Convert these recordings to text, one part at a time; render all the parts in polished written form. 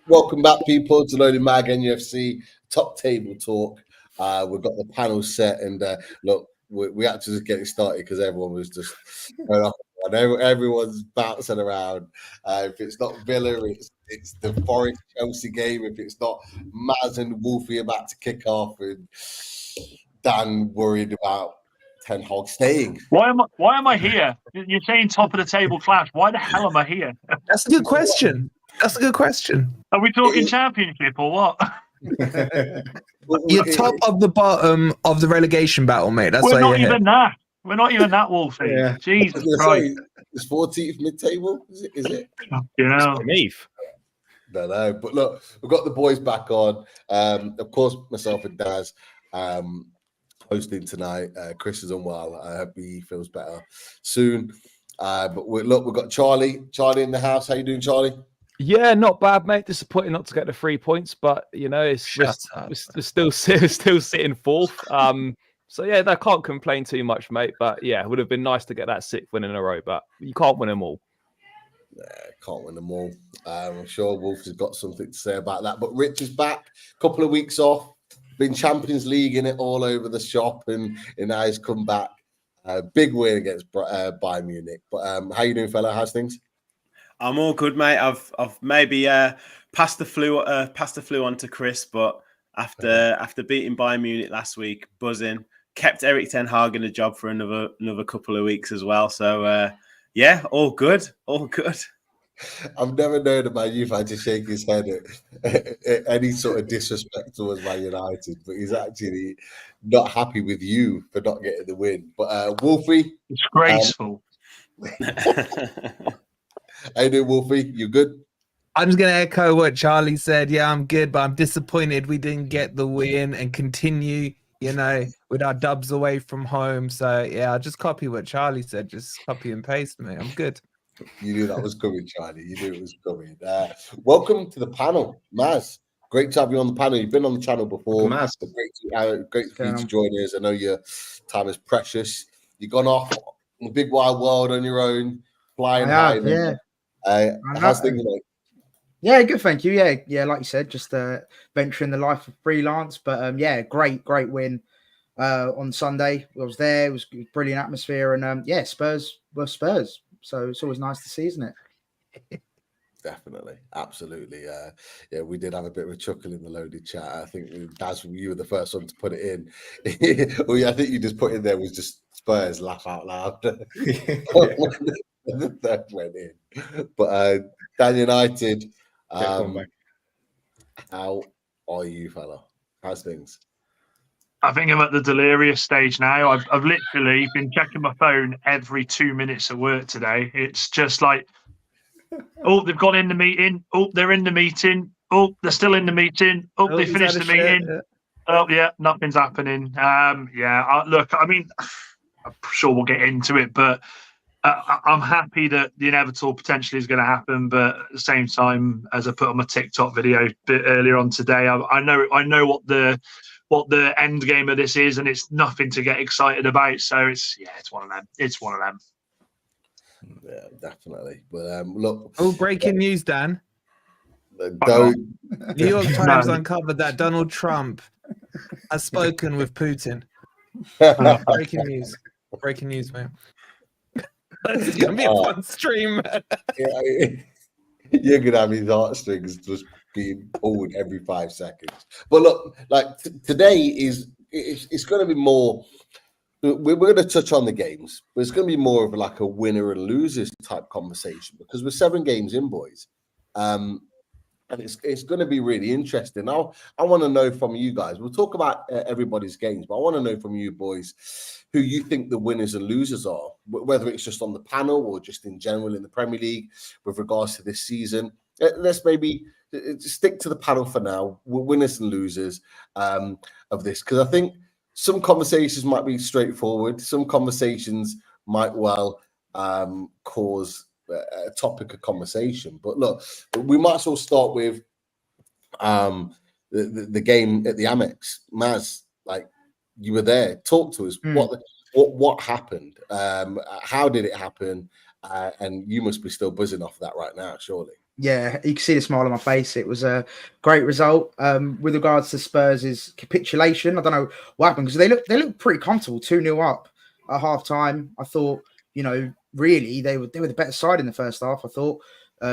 Welcome back, people, to Loading Mag NFC Top Table Talk. We've got the panel set, and look, we had to just get it started because everyone was just going off. And everyone's bouncing around. If it's not Villa, it's the Forest Chelsea game. If it's not Maz and Wolfie about to kick off, and Dan worried about Ten Hag staying. Why am I here? You're saying top of the table clash. Why the hell am I here? That's a good question. Are we talking championship or what? You're top of the bottom of the relegation battle, mate. That's We're why not even that. We're not even that, Wolfie. Yeah. Jesus Christ. It's 14th mid-table, is it? Yeah. No. But look, we've got the boys back on. Of course, myself and Daz hosting tonight. Chris is unwell. I hope he feels better soon. But we've got Charlie in the house. How you doing, Charlie? Yeah, not bad, mate. Disappointing not to get the 3 points, but we're still sitting fourth. So yeah, I can't complain too much, mate. But yeah, it would have been nice to get that 6th win in a row, but you can't win them all. Can't win them all. I'm sure Wolf has got something to say about that. But Rich is back. Couple of weeks off. Been Champions League in it all over the shop, and now he's come back. Big win against Bayern Munich. But how you doing, fella? How's things? I'm all good, mate. I've maybe passed the flu on to Chris, but after beating Bayern Munich last week, buzzing. Kept Erik ten Hag in a job for another couple of weeks as well. So yeah, all good. I've never known a Man U fan to shake his head at any sort of disrespect towards Man United, but he's actually not happy with you for not getting the win. But Wolfie, disgraceful. How you doing, Wolfie? You good? I'm just going to echo what Charlie said. Yeah, I'm good, but I'm disappointed we didn't get the win and continue, with our dubs away from home. So yeah, I'll just copy what Charlie said. Just copy and paste, mate. I'm good. You knew that was coming, Charlie. You knew it was coming. Welcome to the panel, Maz. Great to have you on the panel. You've been on the channel before. Maz. Great for you to join us. I know your time is precious. You've gone off in the big wide world on your own, flying high. Yeah. How's things like? Yeah, good, thank you. Yeah, like you said, just venturing the life of freelance. But yeah, great win on Sunday. I was there. It was a brilliant atmosphere, and yeah, Spurs were Spurs. So it's always nice to see, isn't it? Definitely, absolutely. Yeah, we did have a bit of a chuckle in the loaded chat. I think Daz, you were the first one to put it in. Well, yeah, I think you just put in there was just Spurs laugh out loud. The third went in, but Dan United. How are you, fella? How's things? I think I'm at the delirious stage now. I've literally been checking my phone every 2 minutes at work today. It's just like, oh, they've gone in the meeting. Oh, they're in the meeting. Oh, they're still in the meeting. Oh, they finished the meeting. Yeah. Oh, yeah, nothing's happening. Look, I mean, I'm sure we'll get into it, but I'm happy that the inevitable potentially is going to happen. But at the same time, as I put on my TikTok video a bit earlier on today, I know what the end game of this is, and it's nothing to get excited about. So it's one of them. It's one of them. Yeah, definitely. But look. Oh, breaking news, Dan. New York Times uncovered that Donald Trump has spoken with Putin. Breaking news, man. This is gonna be a fun stream. Yeah, you're gonna have his heartstrings just being pulled every 5 seconds. But look, like today it's going to be more. We're going to touch on the games, but it's going to be more of like a winner and losers type conversation because we're 7 games in, boys, and it's going to be really interesting. Now, I want to know from you guys. We'll talk about everybody's games, but I want to know from you boys who you think the winners and losers are, whether it's just on the panel or just in general in the Premier League with regards to this season. Let's maybe stick to the panel for now. We're winners and losers of this, because I think some conversations might be straightforward. Some conversations might well cause a topic of conversation. But look, we might as well start with the game at the Amex. Maz, like, you were there. Talk to us. What happened? How did it happen? And you must be still buzzing off that right now, surely. Yeah, you can see the smile on my face. It was a great result. With regards to Spurs' capitulation, I don't know what happened because they look pretty comfortable, 2-0 up at half time. I thought, really they were the better side in the first half. I thought,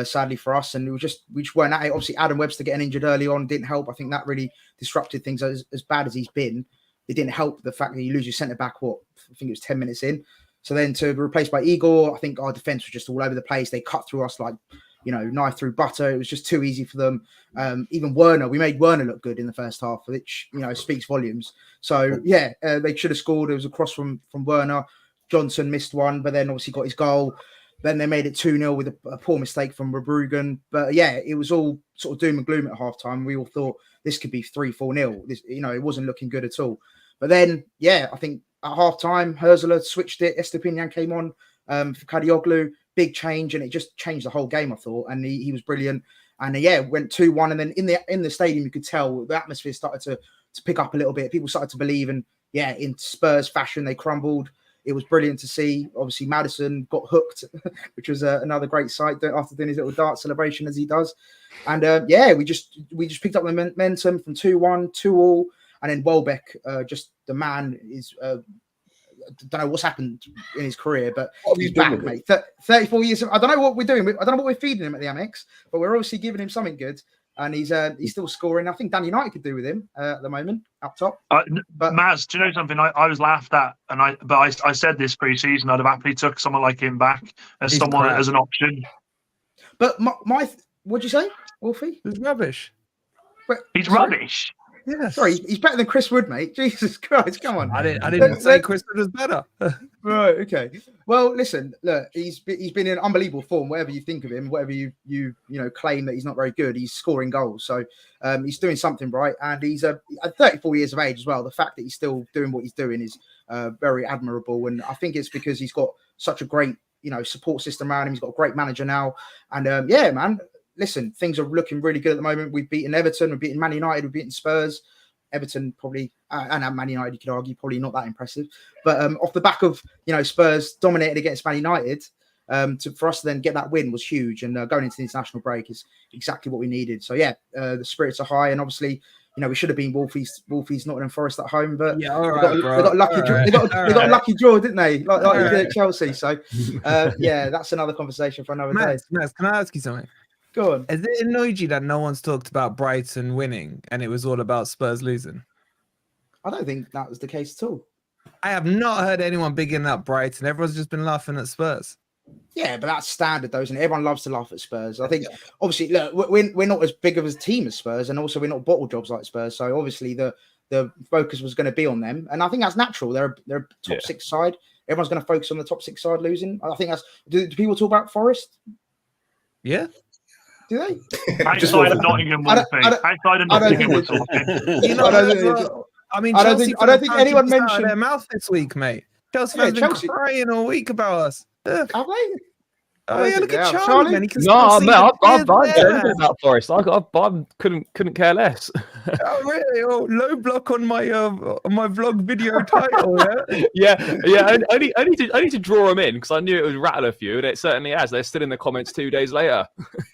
sadly for us, and we just weren't at it. Obviously, Adam Webster getting injured early on didn't help. I think that really disrupted things. As bad as he's been, it didn't help the fact that you lose your centre back. I think it was 10 minutes in. So then to be replaced by Igor, I think our defence was just all over the place. They cut through us like, knife through butter. It was just too easy for them. Even Werner, we made Werner look good in the first half, which, speaks volumes. So, yeah, they should have scored. It was a cross from Werner. Johnson missed one, but then obviously got his goal. Then they made it 2-0 with a poor mistake from Verbruggen. But, yeah, it was all sort of doom and gloom at halftime. We all thought this could be 3-4-0. It wasn't looking good at all. But then, yeah, I think at halftime, Herzler switched it. Estepinian came on for Kadioglu. Big change, and it just changed the whole game, I thought. And he was brilliant. And went 2-1. And then in the stadium, you could tell the atmosphere started to pick up a little bit. People started to believe, and in Spurs fashion, they crumbled. It was brilliant to see. Obviously, Maddison got hooked, which was another great sight after doing his little dart celebration as he does. And we just picked up the momentum from 2-1, 2-2, and then Welbeck, just the man is. Don't know what's happened in his career, but he's back, mate. 34 years. I don't know what we're doing. I don't know what we're feeding him at the Amex, but we're obviously giving him something good, and he's still scoring. I think Dan United could do with him at the moment up top. But Maz, do you know something? I was laughed at, and I said this pre-season. I'd have happily took someone like him back as as an option. But what'd you say, Wolfie? He's rubbish. He's rubbish. Yeah, sorry, he's better than Chris Wood, mate. Jesus Christ, come on. I didn't say Chris Wood was better. Right, okay. Well, listen, look, he's been in unbelievable form. Whatever you think of him, whatever you claim that he's not very good, he's scoring goals. So he's doing something right, and he's at 34 years of age as well. The fact that he's still doing what he's doing is very admirable, and I think it's because he's got such a great support system around him. He's got a great manager now, and man. Listen, things are looking really good at the moment. We've beaten Everton, we've beaten Man United, we've beaten Spurs. Everton probably, and Man United, you could argue, probably not that impressive. But off the back of, Spurs dominated against Man United, for us to then get that win was huge. And going into the international break is exactly what we needed. So, the spirits are high. And obviously, we should have been Wolfie's Nottingham Forest at home. But yeah, all right, they got a lucky draw. They got a lucky draw, didn't they? Like they did at Chelsea. So, that's another conversation for another day. Max, can I ask you something? Go on. Has it annoyed you that no one's talked about Brighton winning and it was all about Spurs losing? I don't think that was the case at all. I have not heard anyone bigging up Brighton. Everyone's just been laughing at Spurs. Yeah, but that's standard, though, isn't it? Everyone loves to laugh at Spurs. I think, obviously, look, we're not as big of a team as Spurs, and also we're not bottle jobs like Spurs. So obviously the focus was going to be on them, and I think that's natural. They're a top six side. Everyone's going to focus on the top six side losing. I think that's. Do people talk about Forest? Yeah. Do they? Outside of Nottingham, outside of Nottingham, we're talking. I don't think anyone mentioned their mouth this week, mate. Chelsea fans been crying all week about us. Have they? Oh yeah, look at Charlie, man. No, mate, I've about Forest. I couldn't care less. Oh really? Oh, low block on my vlog video title. Yeah. I need to draw them in because I knew it would rattle a few, and it certainly has. They're still in the comments 2 days later.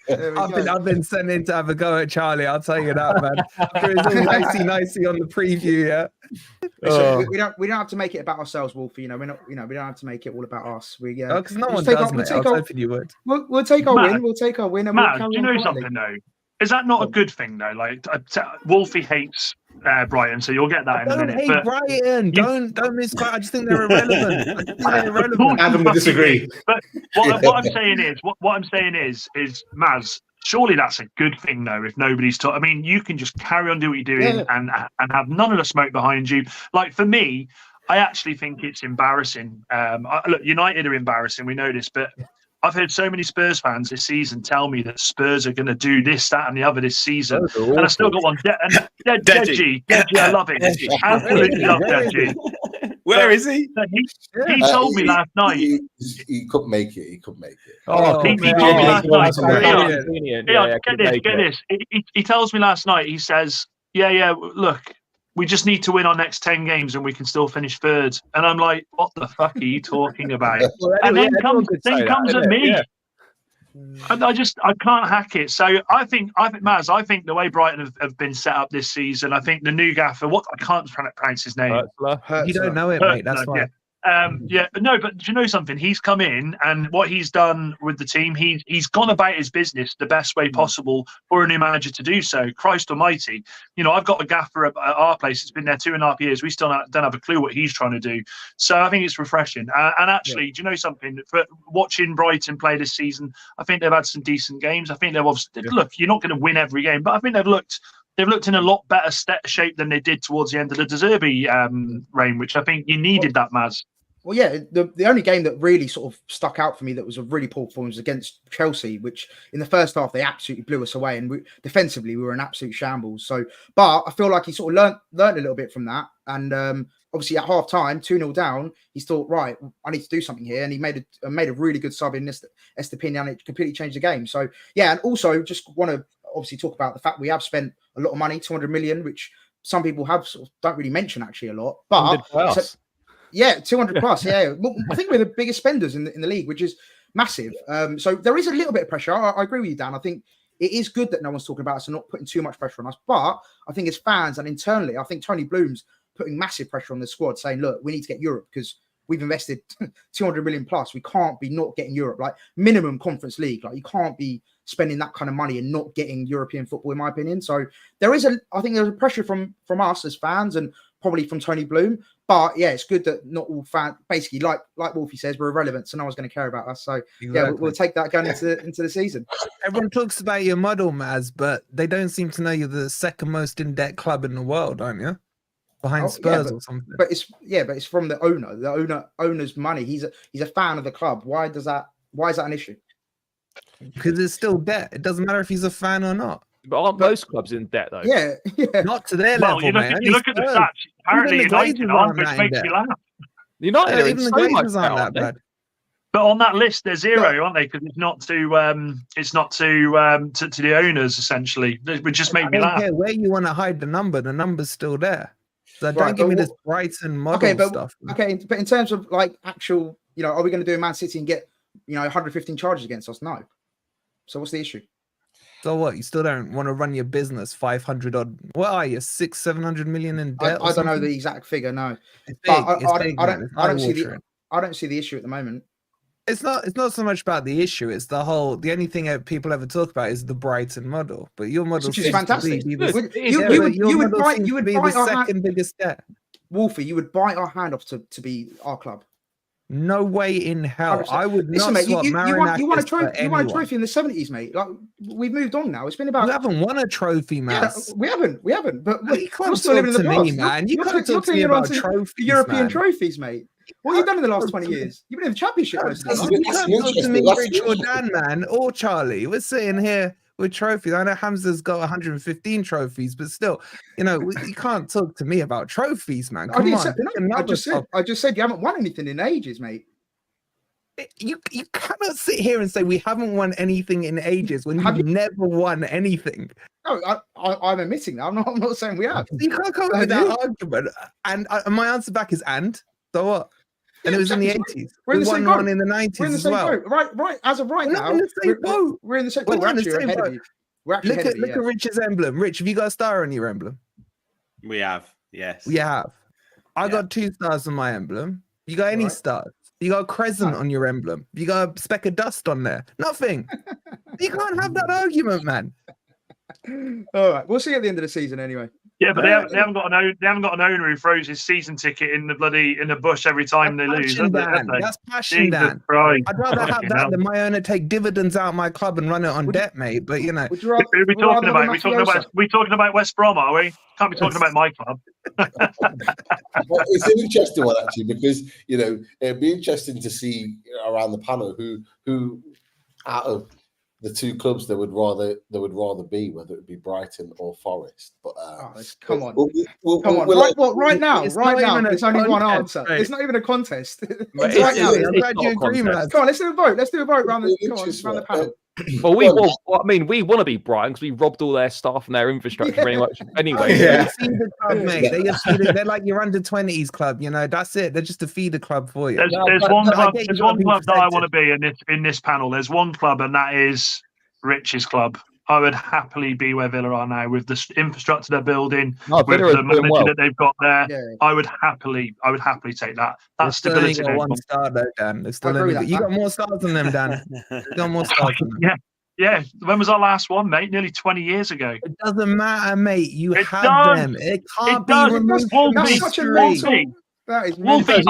I've been sent in to have a go at Charlie. I'll tell you that, man. It's all nicey on the preview, yeah. Listen, we don't have to make it about ourselves, Wolfie. We don't have to make it all about us. Because no one does, mate. I was hoping you would. We'll take our win. We'll take our win. And Matt, do you know something though? Is that not a good thing though? Like Wolfie hates Brighton, so you'll get that in a minute. Don't hate Brighton. Don't misquote. I just think they're irrelevant. Adam would disagree. But what I'm saying is, Maz. Surely that's a good thing, though. If nobody's I mean, you can just carry on doing what you're doing and have none of the smoke behind you. Like for me, I actually think it's embarrassing. Look, United are embarrassing. We know this, but I've heard so many Spurs fans this season tell me that Spurs are going to do this, that, and the other this season, and I still got one. Deji, I love him. Absolutely love Deji. Where is he? He told me last night. He couldn't make it. He told me last night. Get this. He tells me last night. He says, "Yeah. Look, we just need to win our next 10 games and we can still finish third." And I'm like, what the fuck are you talking about? And then comes at me. I can't hack it. So I think Maz, I think the way Brighton have been set up this season, I think the new gaffer, I can't pronounce his name. If you don't know it, mate, that's fine. No, but do you know something? He's come in, and what he's done with the team, he's gone about his business the best way possible for a new manager to do so. Christ Almighty, I've got a gaffer at our place. It's been there 2.5 years. We still don't have a clue what he's trying to do. So I think it's refreshing. And actually, do you know something? For watching Brighton play this season, I think they've had some decent games. I think they've obviously look. You're not going to win every game, but I think they've looked in a lot better shape than they did towards the end of the De Zerbi reign, which I think you needed that, Maz. Well, yeah, the only game that really sort of stuck out for me that was a really poor performance was against Chelsea, which in the first half, they absolutely blew us away. And defensively, we were in absolute shambles. So, but I feel like he sort of learned a little bit from that. And obviously at half time, 2-0 down, he thought, right, I need to do something here. And he made a really good sub in Estepinian, and it completely changed the game. So, yeah, and also just want to obviously talk about the fact we have spent a lot of money, 200 million, which some people don't really mention actually a lot. But yeah, 200 plus. Yeah, I think we're the biggest spenders in the league, which is massive. So there is a little bit of pressure. I agree with you, Dan. I think it is good that no one's talking about us and not putting too much pressure on us. But I think as fans and internally, I think Tony Bloom's putting massive pressure on the squad, saying, "Look, we need to get Europe because we've invested 200 million plus. We can't be not getting Europe. Like minimum Conference League. Like you can't be spending that kind of money and not getting European football, in my opinion. So there is I think there's a pressure from us as fans and probably from Tony Bloom. But yeah, it's good that not all fans, basically, like Wolfie says, we're irrelevant, so no one's going to care about us. So yeah, we'll take that going into the season. Everyone talks about your model, Maz, but they don't seem to know you're the second most in-debt club in the world, aren't you? Behind Spurs or something. But it's from the owner. The owner's money. He's a fan of the club. Why is that an issue? Because it's still debt. It doesn't matter if he's a fan or not. But aren't most clubs in debt though? Yeah. Not to their level, man. You look at the stats. Apparently, United aren't, which makes me laugh. United are in even the so much Glazers aren't that bad. But on that list, they're zero, aren't they? Because it's not to the owners essentially. It would just make me laugh. Where you want to hide the number's still there. So don't give me this Brighton model stuff. Okay, but in terms of like actual, are we going to do a Man City and get 115 charges against us? No. So what's the issue? So what? You still don't want to run your business 500 odd? What are you, 600-700 million in debt? I don't know the exact figure. No, it's big, I don't see the issue at the moment. It's not so much about the issue. It's the only thing that people ever talk about is the Brighton model. But your model is fantastic. You would bite the second biggest debt. Wolfie, you would bite our hand off to be our club. No way in hell. 100%. I would not swap Marinakis. You won a trophy in the 70s, mate. Like we've moved on now. It's been about. We haven't won a trophy, man. Yeah, we haven't. But you can't still living in the past, man. You can't talk to me about trophies, European trophies, mate. What have you done in the last 20 years? You've been in the Championship most of the time. You can't talk to me, Rich or Dan, man, or Charlie. We're sitting here with trophies. I know Hamza's got 115 trophies, but still, you can't talk to me about trophies, man. Come on. I just said you haven't won anything in ages, mate. You cannot sit here and say we haven't won anything in ages when you've never won anything. No, I'm admitting that. I'm not saying we have. You can't come with that argument. And my answer back is so what? And it was in the 80s. We won one in the 90s as well. Right. As of right now, we're in the same boat. We're actually ahead of you. Look at Rich's emblem. Rich, have you got a star on your emblem? We have, yes. We have. I got 2 stars on my emblem. You got any stars? You got a crescent on your emblem. You got a speck of dust on there. Nothing. You can't have that argument, man. All right, we'll see at the end of the season anyway. Yeah, but they haven't got an owner who throws his season ticket in the bush every time they lose. That's passion, Dan. I'd rather have that than my owner take dividends out of my club and run it on debt, mate. But who are we talking about? We talking about West Brom, are we? Can't be talking about my club. Well, it's an interesting one actually because it'd be interesting to see around the panel who out of the 2 clubs they would rather be, whether it be Brighton or Forest. But come on. Right now, there's only one answer. It's not even a contest. I'm glad you agree, man. Come on, let's do a vote. Let's do a vote around the panel. Well, I mean, we want to be Brighton because we robbed all their staff and their infrastructure pretty much anyway. Yeah. They feed the club, mate. They're like your under-20s club, you know. That's it. They're just a feeder club for you. There's one club that I want to be in this panel. There's one club, and that is Rich's club. I would happily be where Villa are now with the infrastructure they're building, with the manager that they've got there. Yeah. I would happily take that. That's stability. Got one star though, Dan. You got more stars than them, Dan. You got more stars than them. Yeah. When was our last one, mate? Nearly 20 years ago. It doesn't matter, mate. You have them. It can't be removed. That's such a mental. That is Wolfie,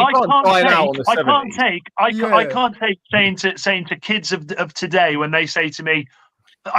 I can't take saying to kids of today when they say to me,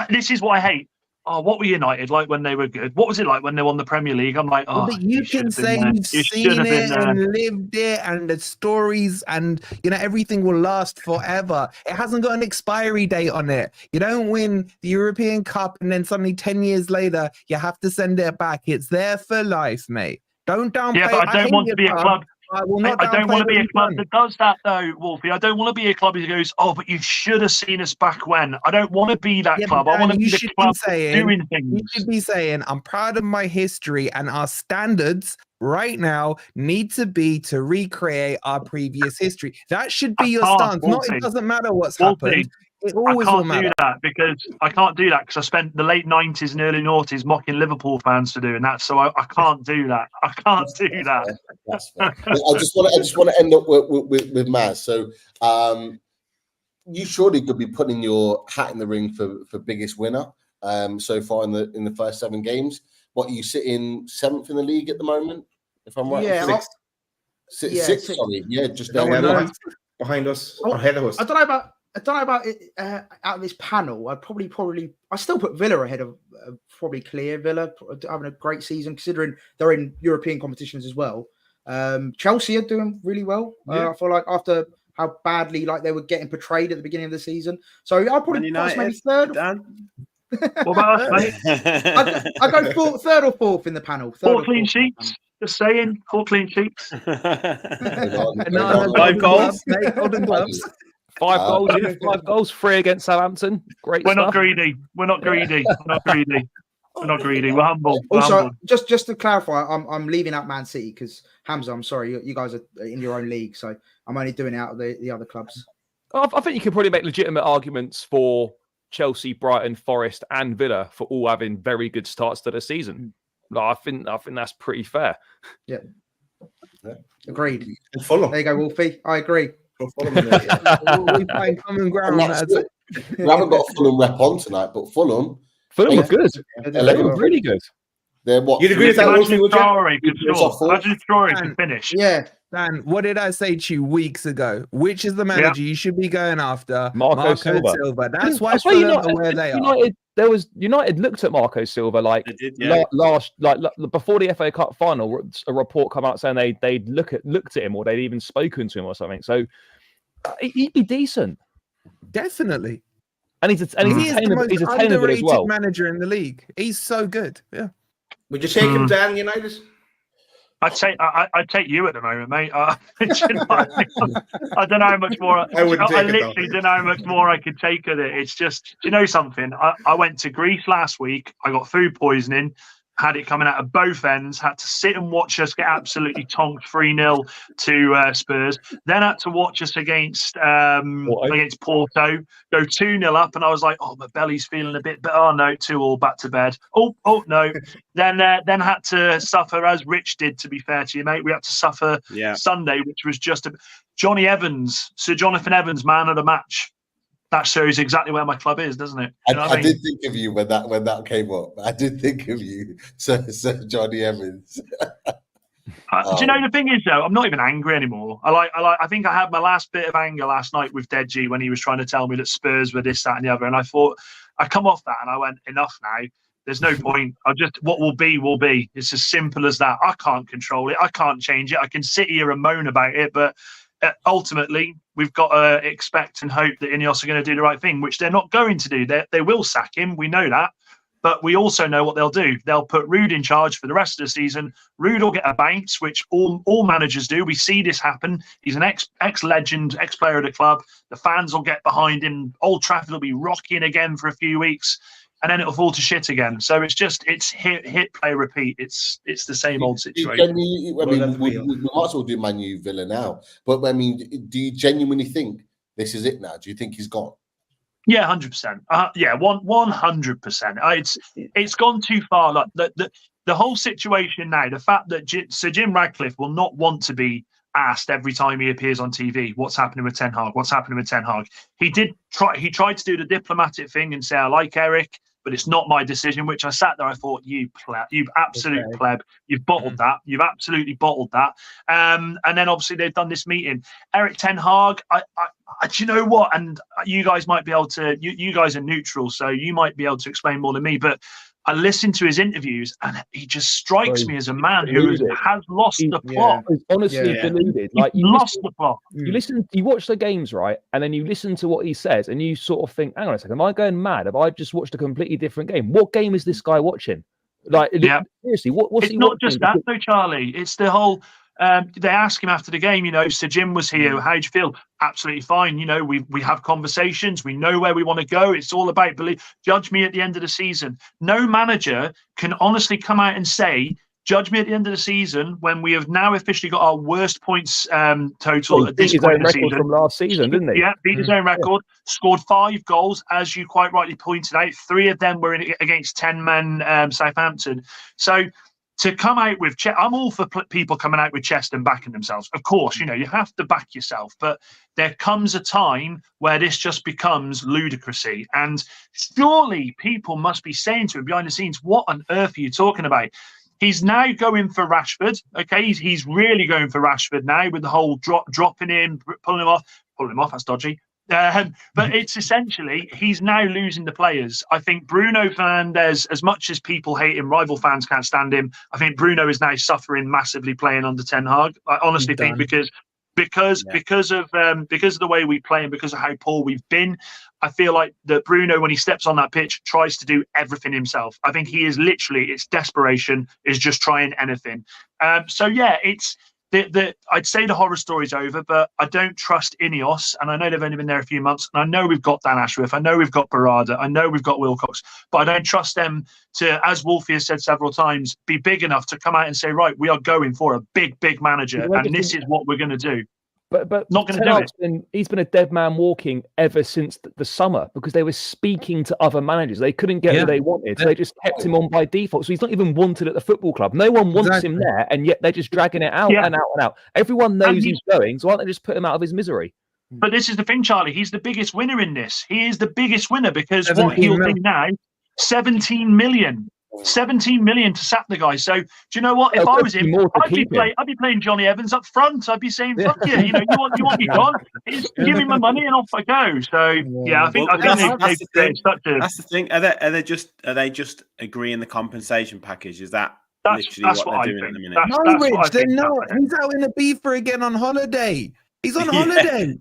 this is what I hate. Oh, what were United like when they were good? What was it like when they won the Premier League? I'm like, oh, but you can say you've seen it and lived it, and the stories, and everything will last forever. It hasn't got an expiry date on it. You don't win the European Cup and then suddenly 10 years later you have to send it back. It's there for life, mate. Don't downplay. Yeah, but I don't want to be a club. I don't want to be a club that does that, though, Wolfie. I don't want to be a club that goes, oh, but you should have seen us back when. I don't want to be that club. I want to be the club doing things. You should be saying, I'm proud of my history, and our standards right now need to be to recreate our previous history. That should be your stance. It doesn't matter what's happened. I can't do that because I spent the late 90s and early noughties mocking Liverpool fans for doing that. So I can't do that. I can't do that. That's fair. I just want to end up with Maz. So you surely could be putting your hat in the ring for biggest winner so far in the first 7 games. What, you sit in 7th in the league at the moment, if I'm right? Yeah, sixth. Sorry, yeah, just behind us, ahead of us. I don't know about it out of this panel. I still put Villa ahead of probably clear. Villa having a great season considering they're in European competitions as well. Chelsea are doing really well. I feel like after how badly they were getting portrayed at the beginning of the season. So I'll probably put us maybe third. What about us, mate? I go third or fourth in the panel. 4 clean sheets. Just saying, 4 clean sheets. 5 goals. Golden gloves. 5 goals, 5 goals, 3 against Southampton. Great. We're not greedy. We're not greedy. We're humble. Also, just to clarify, I'm leaving out Man City because Hamza, I'm sorry, you guys are in your own league, so I'm only doing it out of the other clubs. I think you can probably make legitimate arguments for Chelsea, Brighton, Forest, and Villa for all having very good starts to the season. I think that's pretty fair. Yeah. Agreed. And Fulham. There you go, Wolfie. I agree. We find common ground. We haven't got a Fulham rep on tonight, but Fulham were good. They were really good. They're what? You'd agree with that, Wolfie? Imagine Traore could finish. Yeah. Dan, what did I say to you weeks ago? Which is the manager you should be going after? Marco Silva. That's why Fulham are where they are. United looked at Marco Silva before the FA Cup final. A report come out saying they'd looked at him or they'd even spoken to him or something. So he'd be decent, definitely. And he's the most underrated as well. Manager in the league. He's so good. Yeah. Would you take him down, United? I'd take you at the moment, mate. I don't know how much more. I literally don't know how much more I could take of it. It's just, you know something? I went to Greece last week. I got food poisoning. Had it coming out of both ends, had to sit and watch us get absolutely tonked 3-0 to Spurs. Then had to watch us against Porto, go 2-0 up, and I was like, oh, my belly's feeling a bit better. Oh, no, 2-2 back to bed. Oh, no. Then had to suffer, as Rich did, to be fair to you, mate. We had to suffer Sunday, which was just Sir Jonathan Evans, man of the match. That shows exactly where my club is, doesn't it? I did think of you when that came up. I did think of you, Sir Johnny Evans. Do you know the thing is though? I'm not even angry anymore. I think I had my last bit of anger last night with Deji when he was trying to tell me that Spurs were this, that, and the other. And I thought I come off that and I went, enough now. There's no point. What will be will be. It's as simple as that. I can't control it. I can't change it. I can sit here and moan about it, but ultimately, we've got to expect and hope that Ineos are going to do the right thing, which they're not going to do. They will sack him. We know that. But we also know what they'll do. They'll put Rude in charge for the rest of the season. Rude will get a bounce, which all managers do. We see this happen. He's an ex-legend, ex-player of the club. The fans will get behind him. Old Trafford will be rocking again for a few weeks, and then it'll fall to shit again. So it's hit, play, repeat. It's the same old situation. I mean, we might as well do Man U Villa now. But I mean, do you genuinely think this is it now? Do you think he's gone? Yeah, 100%. Yeah, 100%. It's gone too far. Like the whole situation now, the fact that Sir Jim Radcliffe will not want to be asked every time he appears on TV, what's happening with Ten Hag? What's happening with Ten Hag? He tried to do the diplomatic thing and say, I like Eric, but it's not my decision, which I sat there, I thought, you absolute pleb, you've bottled that. You've absolutely bottled that. And then obviously they've done this meeting. Eric Ten Hag, do you know what? And you guys might be able to, you guys are neutral, so you might be able to explain more than me, but I listened to his interviews and he just strikes me as a man who has lost the plot. He's honestly deluded. Like you lost the plot. You watch the games, right? And then you listen to what he says and you sort of think, hang on a second, am I going mad? Have I just watched a completely different game? What game is this guy watching? Like, seriously, what's he watching? It's not just that though, Charlie. It's the whole... they ask him after the game, Sir Jim was here. How do you feel? Absolutely fine. We have conversations. We know where we want to go. It's all about belief. Judge me at the end of the season. No manager can honestly come out and say, judge me at the end of the season when we have now officially got our worst points total at this point in the season. From last season, didn't he? Yeah, beat his own record. Scored 5 goals, as you quite rightly pointed out. 3 of them were against 10-man Southampton. So to come out with I'm all for people coming out with chest and backing themselves. Of course, you have to back yourself. But there comes a time where this just becomes ludicrousy. And surely people must be saying to him behind the scenes, what on earth are you talking about? He's now going for Rashford. Okay, he's really going for Rashford now with the whole dropping him, pulling him off. That's dodgy. But it's essentially he's now losing the players. I think Bruno Fernandes, as much as people hate him, rival fans can't stand him. I think Bruno is now suffering massively playing under Ten Hag. I honestly think because of the way we play and because of how poor we've been, I feel like that Bruno, when he steps on that pitch, tries to do everything himself. I think he is literally, it's desperation, is just trying anything. So yeah, it's. I'd say the horror story's over, but I don't trust Ineos, and I know they've only been there a few months, and I know we've got Dan Ashworth, I know we've got Barada, I know we've got Wilcox, but I don't trust them to, as Wolfie has said several times, be big enough to come out and say, right, we are going for a big manager, and this is what we're going to do. But not going to do it. He's been a dead man walking ever since the summer because they were speaking to other managers. They couldn't get who they wanted, so they just kept him on by default. So he's not even wanted at the football club. No one wants him there, and yet they're just dragging it out and out and out. Everyone knows he's going, so why don't they just put him out of his misery? But this is the thing, Charlie. He's the biggest winner in this. He is the biggest winner because what he'll do now, 17 million. 17 million to sack the guy. So do you know what? If I was him, I'd be playing Johnny Evans up front. I'd be saying, "Fuck you! You want me gone? Give me my money and off I go." So yeah, I think that's the thing. Are they just agreeing the compensation package? Is that literally what they're doing at the minute? No, Rich, they're not. He's out in the beefer again on holiday. He's on holiday.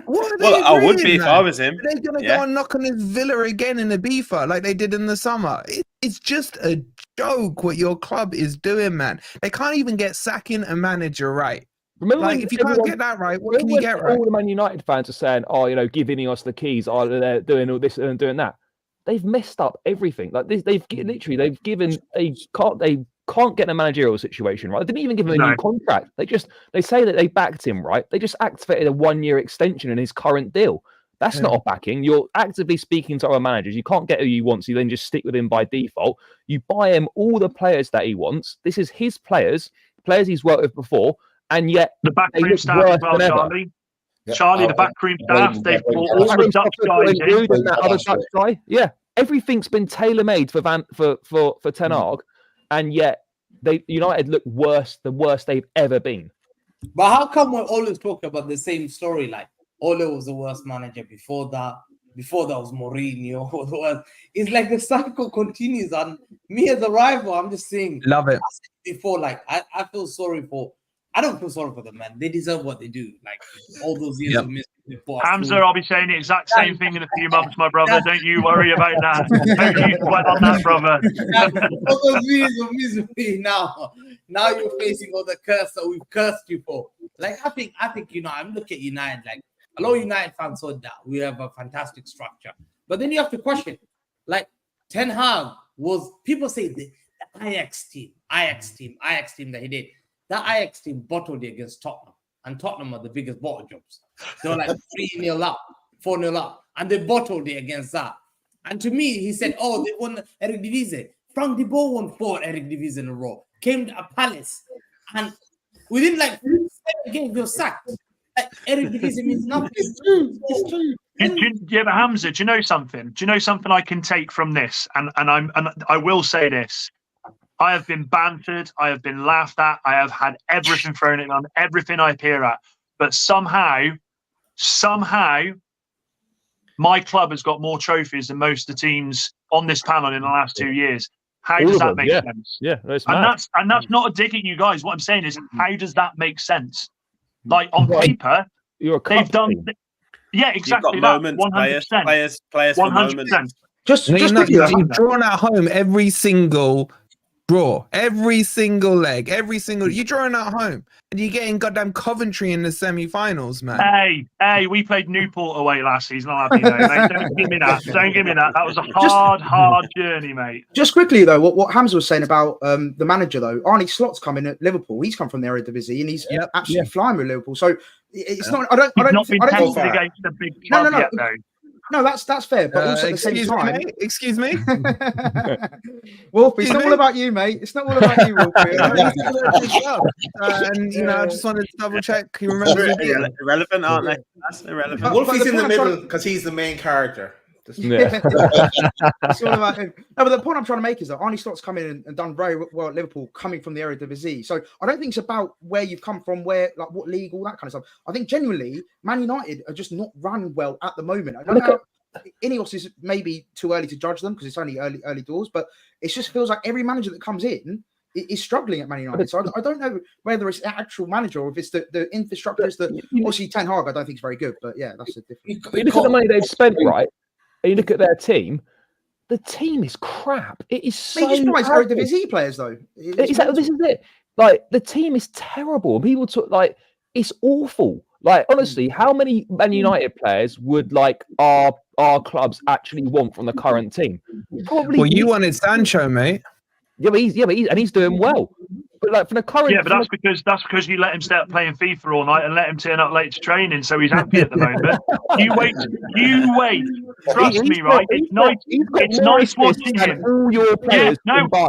What are they I would be if I was him. Are they going to go and knock on his villa again in the beefer like they did in the summer? It's just a joke what your club is doing, man. They can't even get sacking a manager right. Remember, if you can't get that right, what can you get right? All the Man United fans are saying, give Ineos the keys. They're doing all this and doing that. They've messed up everything. Like this, they can't get a managerial situation right. They didn't even give him a new contract. They say that they backed him right. They just activated a 1-year extension in his current deal. That's not a backing. You're actively speaking to other managers. You can't get who you want, so you then just stick with him by default. You buy him all the players that he wants. This is his players he's worked with before, and yet the backroom staff as well, Charlie. Charlie, the backroom staff, they've bought all the Dutch guys in. That other Dutch guy. Yeah, everything's been tailor-made for Ten Hag, and yet United look worse, the worst they've ever been. But how come we're always talking about the same story? Like Ole was the worst manager before that. Before that was Mourinho. It's like the cycle continues. And me as a rival, I'm just saying. Love it. Before, like I feel sorry for I don't feel sorry for them, man. They deserve what they do. Like all those years of missing before. Hamza, I'll be saying the exact same thing in a few months, my brother. Don't you worry about that. Don't you sweat on that, brother. All those years of misery now you're facing all the curse that we've cursed you for. Like I think I'm looking at United. Like a lot of United fans thought that we have a fantastic structure, but then you have to question, like Ten Hag was. People say the Ajax team that he did. That Ajax team bottled it against Tottenham, and Tottenham are the biggest bottle jobs. They were like 3-0 up, 4-0 up, and they bottled it against that. And to me, he said, "Oh, they won Eredivisie. Frank de Boer won 4 Eredivisie in a row. Came to a Palace, and within like 7 games, they were sacked. Like, Eredivisie means nothing." It's true. Yeah, but Hamza, do you know something? Do you know something I can take from this? And I will say this. I have been bantered. I have been laughed at. I have had everything thrown at me on everything I appear at. But somehow, my club has got more trophies than most of the teams on this panel in the last 2 years. How does that make sense? Yeah, that's and that's not a dig at you guys. What I'm saying is, how does that make sense? Like on paper, they've done. Yeah, exactly. You've got that. moments, 100%. Players 100%. Just you've drawn at home every single draw, every single leg, you're drawing at home, and you're getting goddamn Coventry in the semi-finals, man. Hey, we played Newport away last season. I'll have you know, mate. Don't give me that. That was a hard journey, mate. Just quickly though, what Hamza was saying about the manager though, Arne Slot's coming at Liverpool. He's come from the Eredivisie and he's absolutely flying with Liverpool. So it's not. I don't. He's not think, been I don't tested against the big club yet, though. No, that's fair, but also at the same time. Excuse me. Wolfie, it's not all about you, mate. It's not all about you, Wolfie. And I just wanted to double check. You remember? Irrelevant, aren't they? That's irrelevant. Wolfie's in the middle because he's the main character. It's all about him. No, but the point I'm trying to make is that Arne Slot's come in and done very well at Liverpool, coming from the Eredivisie. So I don't think it's about where you've come from, where, like, what league, all that kind of stuff. I think genuinely, Man United are just not run well at the moment. I don't know. Ineos is maybe too early to judge them because it's only early doors, but it just feels like every manager that comes in is struggling at Man United. So I don't know whether it's the actual manager or if it's the infrastructures that obviously Ten Hag I don't think is very good, but yeah, that's a different. You look at the money they've spent, right? And you look at their team, the team is crap. It is so. They just buy Eredivisie players though. Exactly, this is it. Like the team is terrible. People talk like it's awful. Like honestly, how many Man United players would like our clubs actually want from the current team? Probably. Well, you wanted Sancho, mate. Yeah, but he's doing well. But like from the current, yeah, but that's because you let him start playing FIFA all night and let him turn up late to training, so he's happy at the moment. You wait. Trust me, right? It's nice watching him. All your players. Yeah, no,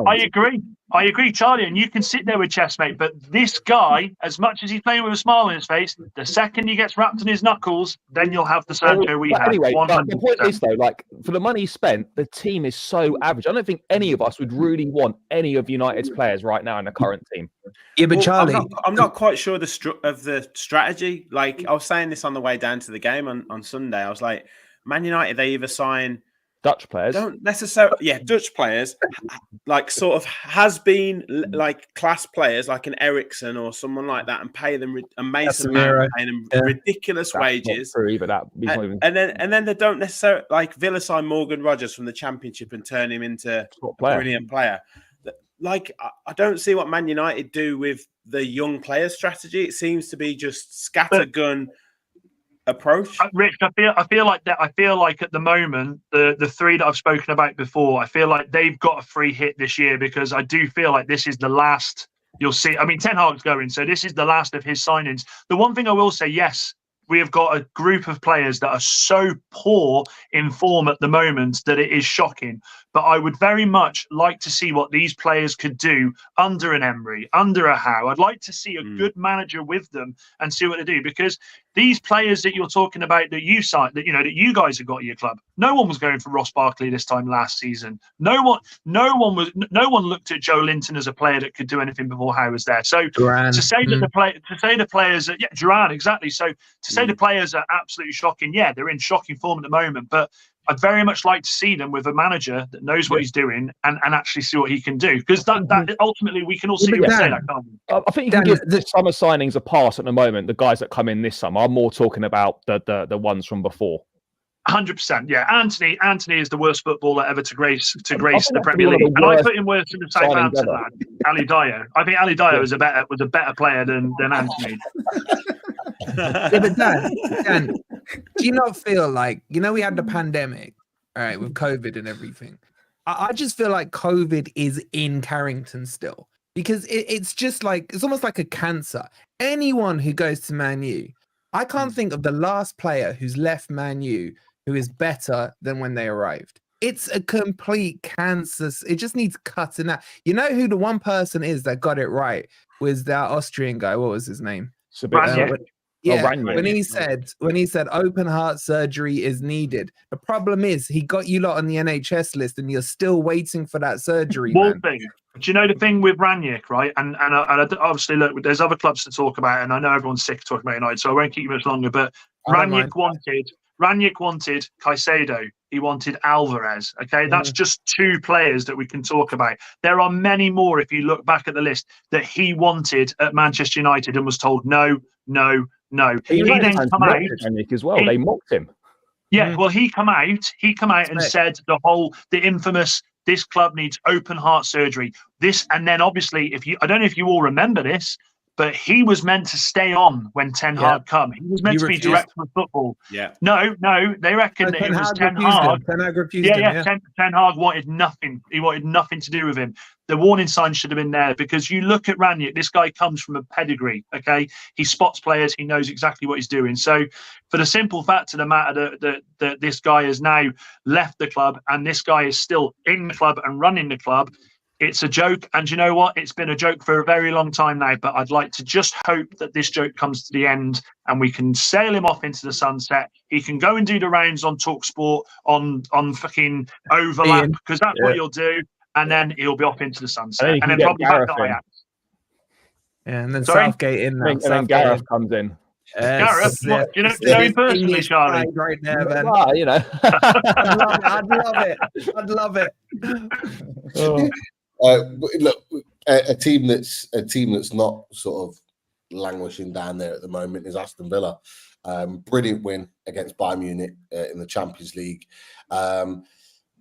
I agree, Charlie, and you can sit there with chess, mate. But this guy, as much as he's playing with a smile on his face, the second he gets wrapped in his knuckles, then you'll have the Sancho we have. Anyway, the point is though, like for the money spent, the team is so average. I don't think any of us would really want any of United's players right now in the current team. Yeah, but Charlie, I'm not quite sure of the strategy. Like I was saying this on the way down to the game on Sunday. I was like, Man United, they either sign Dutch players, don't necessarily, Dutch players, like sort of has been like class players, like an Ericsson or someone like that, and pay them and Mason Mount, pay them ridiculous wages. And then they don't necessarily like Villa sign Morgan Rogers from the Championship and turn him into a brilliant player. Like I don't see what Man United do with the young player strategy. It seems to be just scattergun approach. Rich, I feel like at the moment the three that I've spoken about before, I feel like they've got a free hit this year because I do feel like this is the last you'll see. I mean, Ten Hag's going, so this is the last of his signings. The one thing I will say, yes, we have got a group of players that are so poor in form at the moment that it is shocking. But I would very much like to see what these players could do under an Emery, under a Howe. I'd like to see a good manager with them and see what they do, because these players that you're talking about that you signed, that you guys have got at your club, no one was going for Ross Barkley this time last season. No one looked at Joe Linton as a player that could do anything before Howe was there. So Duran. to say the players, Duran, exactly. So to say the players are absolutely shocking, they're in shocking form at the moment, but I'd very much like to see them with a manager that knows what he's doing and actually see what he can do. Because that ultimately we can all see and say that, can't we? I think you can give the summer signings a pass at the moment. The guys that come in this summer, I'm more talking about the ones from before. 100%, yeah. Anthony is the worst footballer ever to grace the Premier League, and I put him worse than the Southampton lad, Ali Dyer. I think Ali Dyer was a better player than Anthony. Yeah, but Dan, do you not feel like, we had the pandemic, all right, with COVID and everything? I just feel like COVID is in Carrington still, because it's just like, it's almost like a cancer. Anyone who goes to Man U, I can't think of the last player who's left Man U who is better than when they arrived. It's a complete cancer. It just needs cutting out. You know who the one person is that got it right was that Austrian guy. What was his name? Yeah, when he said open heart surgery is needed. The problem is he got you lot on the NHS list and you're still waiting for that surgery. One thing, do you know the thing with Ranić, right? And obviously, look, there's other clubs to talk about, and I know everyone's sick of talking about United, so I won't keep you much longer. But Ranić wanted Caicedo. He wanted Alvarez. Okay, that's just 2 players that we can talk about. There are many more if you look back at the list that he wanted at Manchester United and was told no. He then come out as well. They mocked him. Yeah, well, he come out and said the infamous, this club needs open heart surgery. And then obviously, I don't know if you all remember this, but he was meant to stay on when Ten Hag come. He was meant to be director of football. Yeah. No, they reckon that it was Ten Hag. Ten Hag wanted nothing. He wanted nothing to do with him. The warning sign should have been there, because you look at Ranić, this guy comes from a pedigree, okay? He spots players. He knows exactly what he's doing. So for the simple fact of the matter that this guy has now left the club and this guy is still in the club and running the club, it's a joke. And you know what? It's been a joke for a very long time now, but I'd like to just hope that this joke comes to the end and we can sail him off into the sunset. He can go and do the rounds on TalkSport, on fucking Overlap, because that's what he'll do. And then he'll be off into the sunset. And then probably back to Ajax. Yeah, and then Southgate in there. And then Gareth comes in. Gareth, you know him personally, Charlie? Right there, man. Well, I'd love it. Look, a team that's not sort of languishing down there at the moment is Aston Villa. Brilliant win against Bayern Munich in the Champions League. Not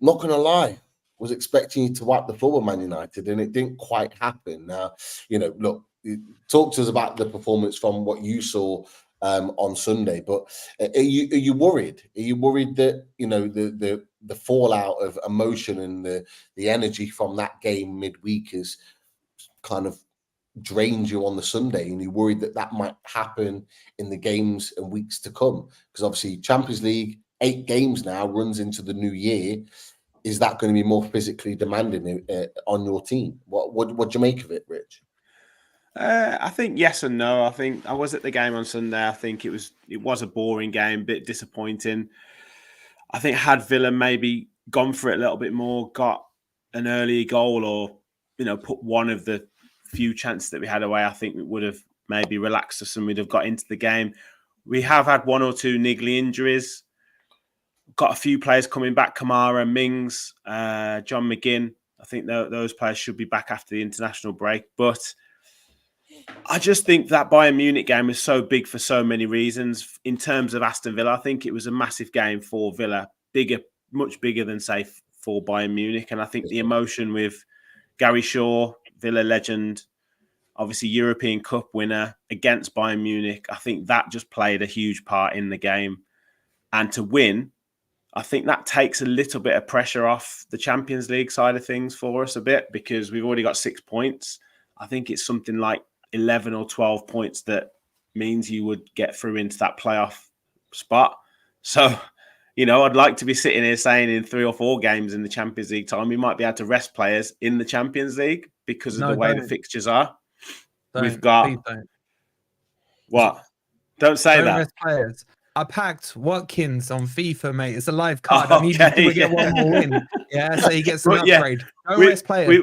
going to lie, was expecting you to wipe the floor with Man United, and it didn't quite happen. Now, look, talk to us about the performance from what you saw on Sunday. But are you worried? Are you worried that the fallout of emotion and the energy from that game midweek has kind of drained you on the Sunday, and you're worried that might happen in the games and weeks to come? Because obviously Champions League, 8 games now, runs into the new year. Is that going to be more physically demanding on your team? What do you make of it, Rich? I think yes and no. I think I was at the game on Sunday. I think it was a boring game, a bit disappointing. I think had Villa maybe gone for it a little bit more, got an early goal, or put one of the few chances that we had away, I think it would have maybe relaxed us and we'd have got into the game. We have had 1 or 2 niggly injuries. Got a few players coming back: Kamara, Mings, John McGinn. I think those players should be back after the international break. But I just think that Bayern Munich game is so big for so many reasons. In terms of Aston Villa, I think it was a massive game for Villa, much bigger than, say, for Bayern Munich. And I think the emotion with Gary Shaw, Villa legend, obviously European Cup winner, against Bayern Munich, I think that just played a huge part in the game. And to win, I think that takes a little bit of pressure off the Champions League side of things for us a bit, because we've already got 6 points. I think it's something like 11 or 12 points that means you would get through into that playoff spot. So, I'd like to be sitting here saying in 3 or 4 games in the Champions League time, we might be able to rest players in the Champions League because of the way the fixtures are. We've got... What? Don't say that. Rest players. I packed Watkins on FIFA, mate. It's a live card. I need to get one more win. Yeah, so he gets an upgrade. Don't rest players.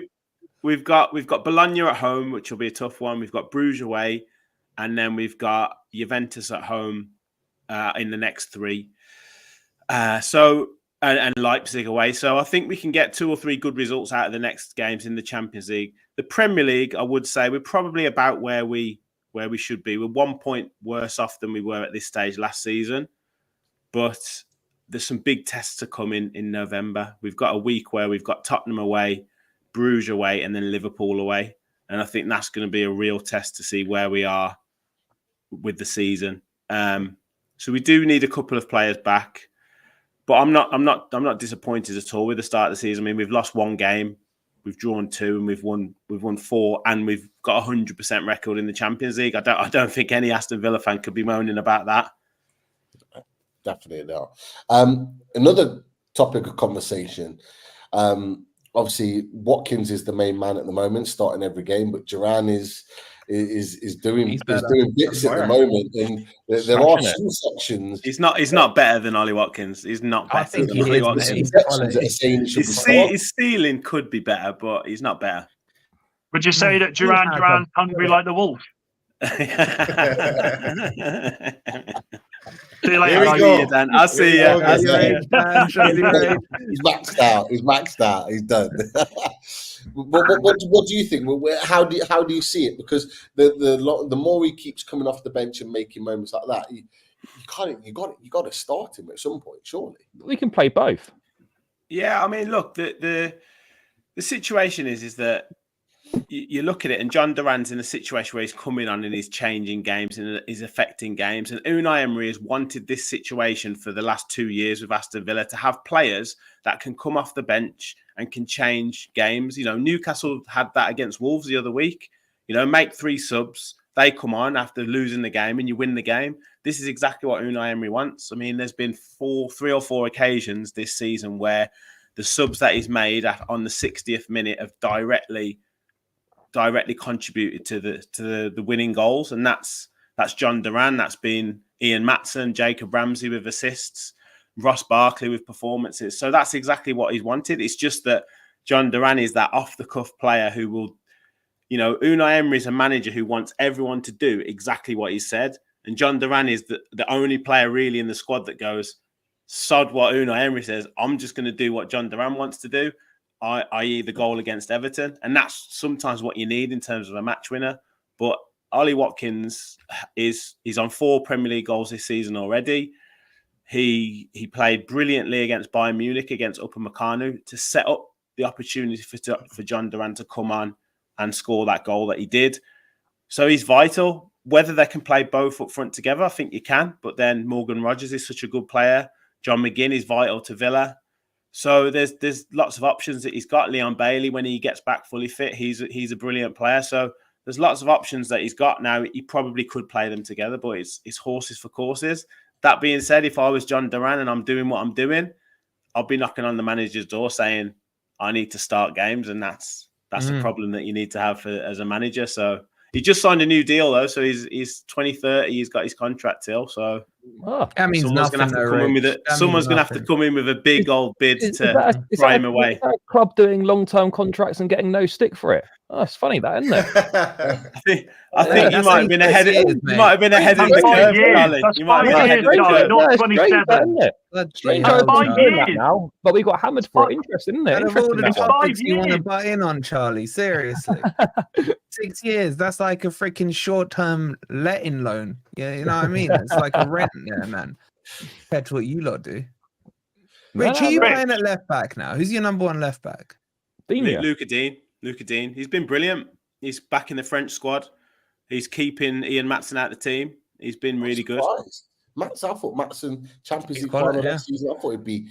We've got Bologna at home, which will be a tough one. We've got Bruges away, and then we've got Juventus at home in the next 3. So and Leipzig away. So I think we can get 2 or 3 good results out of the next games in the Champions League. The Premier League, I would say, we're probably about where we should be. We're 1 point worse off than we were at this stage last season. But there's some big tests to come in November. We've got a week where we've got Tottenham away, Bruges away, and then Liverpool away. And I think that's going to be a real test to see where we are with the season. So we do need a couple of players back. But I'm not disappointed at all with the start of the season. I mean, we've lost 1 game, we've drawn 2, and we've won 4, and we've got a 100% record in the Champions League. I don't think any Aston Villa fan could be moaning about that. Definitely not. Another topic of conversation. Obviously, Watkins is the main man at the moment, starting every game, but Duran is doing bits at the moment, and there are some sections. He's not better than Ollie Watkins. He's not better than Ollie Watkins. His ceiling could be better, but he's not better. Would you say that Duran's hungry like the wolf? See you later. Here we go. Dan. I'll see you. He's maxed out. He's done. What do you think? How do you see it? Because the more he keeps coming off the bench and making moments like that, you got to start him at some point, surely. We can play both. Yeah, I mean, look, the situation is that you look at it, and John Duran's in a situation where he's coming on and he's changing games and he's affecting games. And Unai Emery has wanted this situation for the last 2 years with Aston Villa, to have players that can come off the bench and can change games. You know, Newcastle had that against Wolves the other week. You know, make 3 subs, they come on after losing the game, and you win the game. This is exactly what Unai Emery wants. I mean, there's been 3 or 4 occasions this season where the subs that he's made on the 60th minute have directly contributed to the winning goals, and that's John Duran. That's been Ian Maatsen, Jacob Ramsey with assists, Ross Barkley with performances. So that's exactly what he's wanted. It's just that John Duran is that off-the-cuff player who will, you know, Unai Emery is a manager who wants everyone to do exactly what he said, and John Duran is the only player really in the squad that goes, sod what Unai Emery says, I'm just going to do what John Duran wants to do, i.e. the goal against Everton. And that's sometimes what you need in terms of a match winner. But Ollie Watkins he's on 4 Premier League goals this season already. He played brilliantly against Bayern Munich, against Upamecano, to set up the opportunity for John Duran to come on and score that goal that he did. So he's vital. Whether they can play both up front together, I think you can. But then Morgan Rogers is such a good player. John McGinn is vital to Villa. So there's lots of options that he's got. Leon Bailey, when he gets back fully fit, he's a brilliant player. So there's lots of options that he's got now. He probably could play them together, but it's horses for courses. That being said, if I was John Duran and I'm doing what I'm doing, I'll be knocking on the manager's door saying, I need to start games, and that's a problem that you need to have as a manager. So he just signed a new deal though, so he's 2030. He's got his contract till. So that means someone's going to have to come in with a big old bid to pry him away. Is that a club doing long-term contracts and getting no stick for it? Oh, it's funny that, isn't it? I think you might have been ahead of the curve, Charlie. You might have been ahead of the curve. That's 5 years now, but we got hammered for it. Interesting, isn't it? Out of all the topics you want to butt in on, Charlie, seriously. 6 years, that's like a freaking short-term letting loan. Yeah, you know what I mean? It's like a rent, yeah, man. Compared to what you lot do. Rich, who are you playing at left back now? Who's your number 1 left back? Luca Dean. He's been brilliant. He's back in the French squad. He's keeping Ian Maatsen out of the team. He's been really good. I thought Maatsen Champions League final next season. I thought it'd be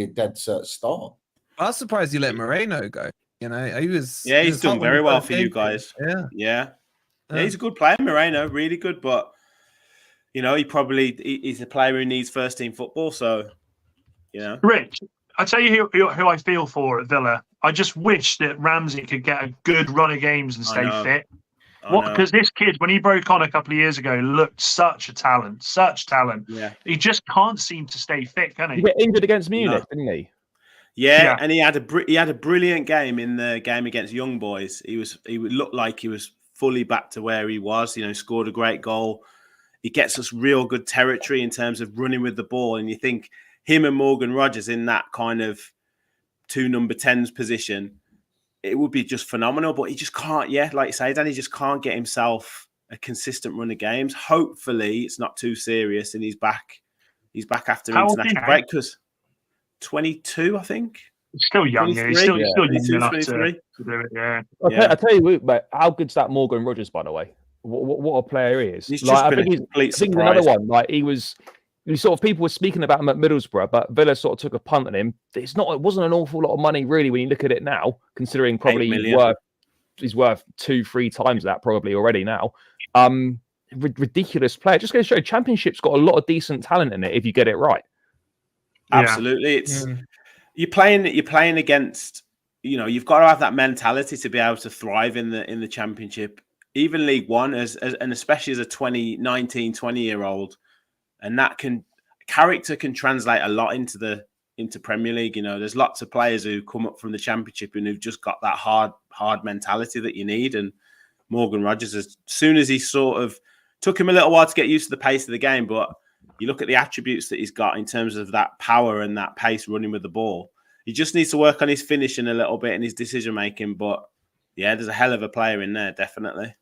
a dead cert start. I was surprised you let Moreno go. You know, he's doing very well for you guys. Yeah. He's a good player, Moreno, really good. But you know, he's a player who needs first team football. So, you know, Rich, I tell you who I feel for at Villa. I just wish that Ramsey could get a good run of games and stay fit. Because this kid, when he broke on a couple of years ago, looked such talent. Yeah. He just can't seem to stay fit, can he? He got injured against Munich, didn't he? Yeah, and he had a brilliant game in the game against Young Boys. He looked like he was fully back to where he was. You know, scored a great goal. He gets us real good territory in terms of running with the ball, and you think him and Morgan Rogers in that kind of 2 number 10s position, it would be just phenomenal. But he just can't, like you say, Danny just can't get himself a consistent run of games. Hopefully it's not too serious and he's back after international break, because 22, I think. Still young, yeah. He's still young enough 23. To do it, yeah. I tell you, mate, how good's that Morgan Rogers, by the way? What a player he is. He's like, just been a complete surprise. Another one, like he sort of, people were speaking about him at Middlesbrough, but Villa sort of took a punt on him. It wasn't an awful lot of money, really, when you look at it now, considering probably he's worth 2-3 times that probably already now. Ridiculous player. Just going to show Championship's got a lot of decent talent in it if you get it right. Absolutely. It's you're playing against, you've got to have that mentality to be able to thrive in the Championship, even League One, and especially as a 20-year-old, and that character can translate a lot into Premier League. There's lots of players who come up from the Championship and who've just got that hard mentality that you need. And Morgan Rogers, as soon as he sort of took him a little while to get used to the pace of the game, but you look at the attributes that he's got in terms of that power and that pace running with the ball. He just needs to work on his finishing a little bit and his decision making. But yeah, there's a hell of a player in there, definitely.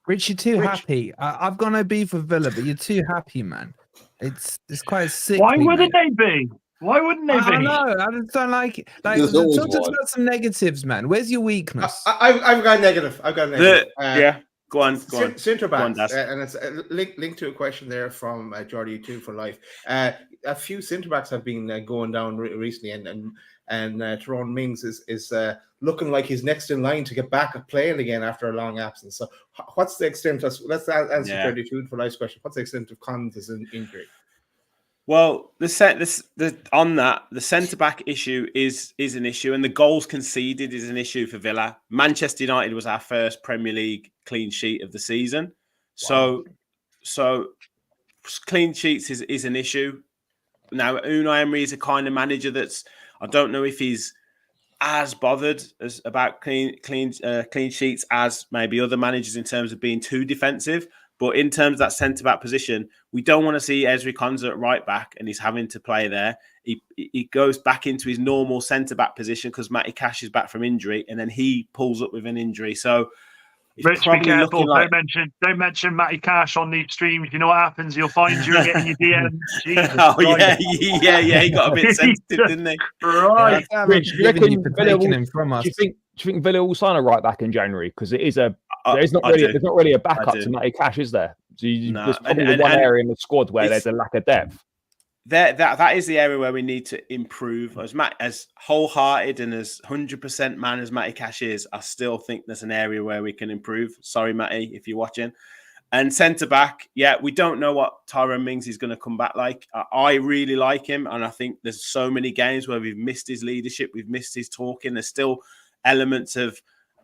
Rich, you're too happy. I've got no beef with Villa, but you're too happy, man. It's quite sick. Why wouldn't they be? Why wouldn't they be? I know. I just don't like it. Like, talk to us about some negatives, man. Where's your weakness? I've got a negative. Go on. Centre backs, and it's linked to a question there from Jordy 2 for life. A few centre backs have been going down recently, and Tyrone Mings is looking like he's next in line to get back at playing again after a long absence. So, what's the extent of? Let's answer Jordy 2 for life's question. What's the extent of Collins' injury? Well, the centre back issue is an issue, and the goals conceded is an issue for Villa. Manchester United was our first Premier League clean sheet of the season, so clean sheets is an issue. Now, Unai Emery is a kind of manager that's, I don't know if he's as bothered about clean sheets as maybe other managers in terms of being too defensive. But in terms of that centre-back position, we don't want to see Ezri Konsa at right-back and he's having to play there. He goes back into his normal centre-back position because Matty Cash is back from injury, and then he pulls up with an injury. So, Rich, be careful. Don't mention Matty Cash on these streams. You know what happens? He'll find you and get in your DM. Jesus yeah. He got a bit sensitive, didn't he? Right. Rich, do you reckon do you think Villa will sign a right-back in January? Because it is there's not really a backup to Matty Cash, is there? So there's probably one area in the squad where there's a lack of depth. That is the area where we need to improve. As wholehearted and as 100% man as Matty Cash is, I still think there's an area where we can improve. Sorry, Matty, if you're watching. And centre back, we don't know what Tyrone Mings is going to come back like. I really like him, and I think there's so many games where we've missed his leadership, we've missed his talking. There's still elements of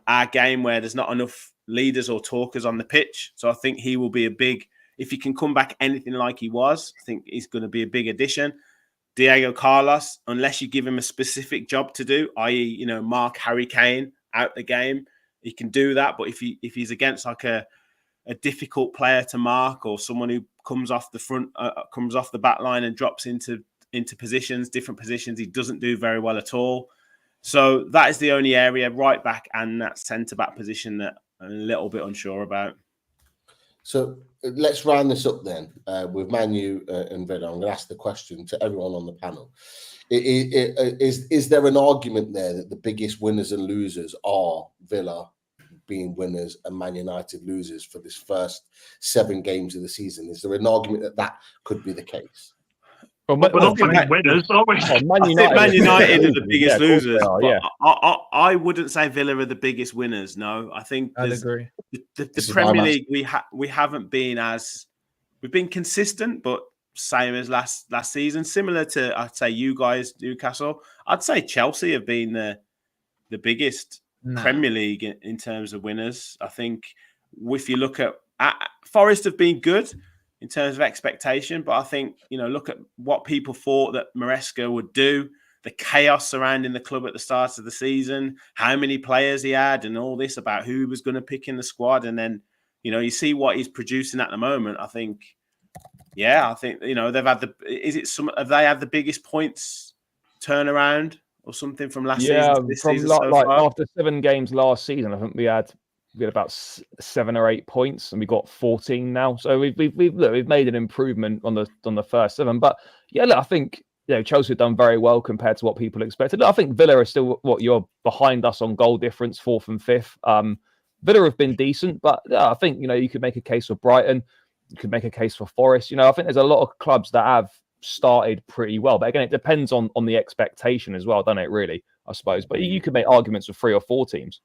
our game where there's not enough leaders or talkers on the pitch. So I think he will be if he can come back anything like he was, I think he's going to be a big addition. Diego Carlos, unless you give him a specific job to do, i.e., mark Harry Kane out the game, he can do that. But if he's against like a difficult player to mark, or someone who comes off the front, comes off the back line and drops into different positions, he doesn't do very well at all. So that is the only area, right back and that centre back position, that I'm a little bit unsure about. So let's round this up then with Manu and Villa. I'm going to ask the question to everyone on the panel. Is there an argument there that the biggest winners and losers are Villa being winners and Man United losers for this first 7 games of the season? Is there an argument that could be the case? Well, we're not winners, are we? Man United are the biggest losers. I wouldn't say Villa are the biggest winners. No, I think I'd agree. The Premier League, we haven't been we've been consistent, but same as last season. Similar to, I'd say, you guys, Newcastle. I'd say Chelsea have been the biggest Premier League in terms of winners. I think if you look at Forest have been good in terms of expectation, but I think, look at what people thought that Maresca would do, the chaos surrounding the club at the start of the season, how many players he had, and all this about who he was going to pick in the squad. And then, you see what he's producing at the moment. I think Yeah, I think they've had have they had the biggest points turnaround or something from last season to this season so far? After 7 games last season, I think we had about 7 or 8 points, and we got 14 now. So we've made an improvement on the first 7. But yeah, look, I think Chelsea have done very well compared to what people expected. Look, I think Villa are still you're behind us on goal difference, 4th and 5th. Villa have been decent, but I think you could make a case for Brighton. You could make a case for Forest. I think there's a lot of clubs that have started pretty well. But again, it depends on the expectation as well, doesn't it, really, I suppose. But you could make arguments for 3 or 4 teams.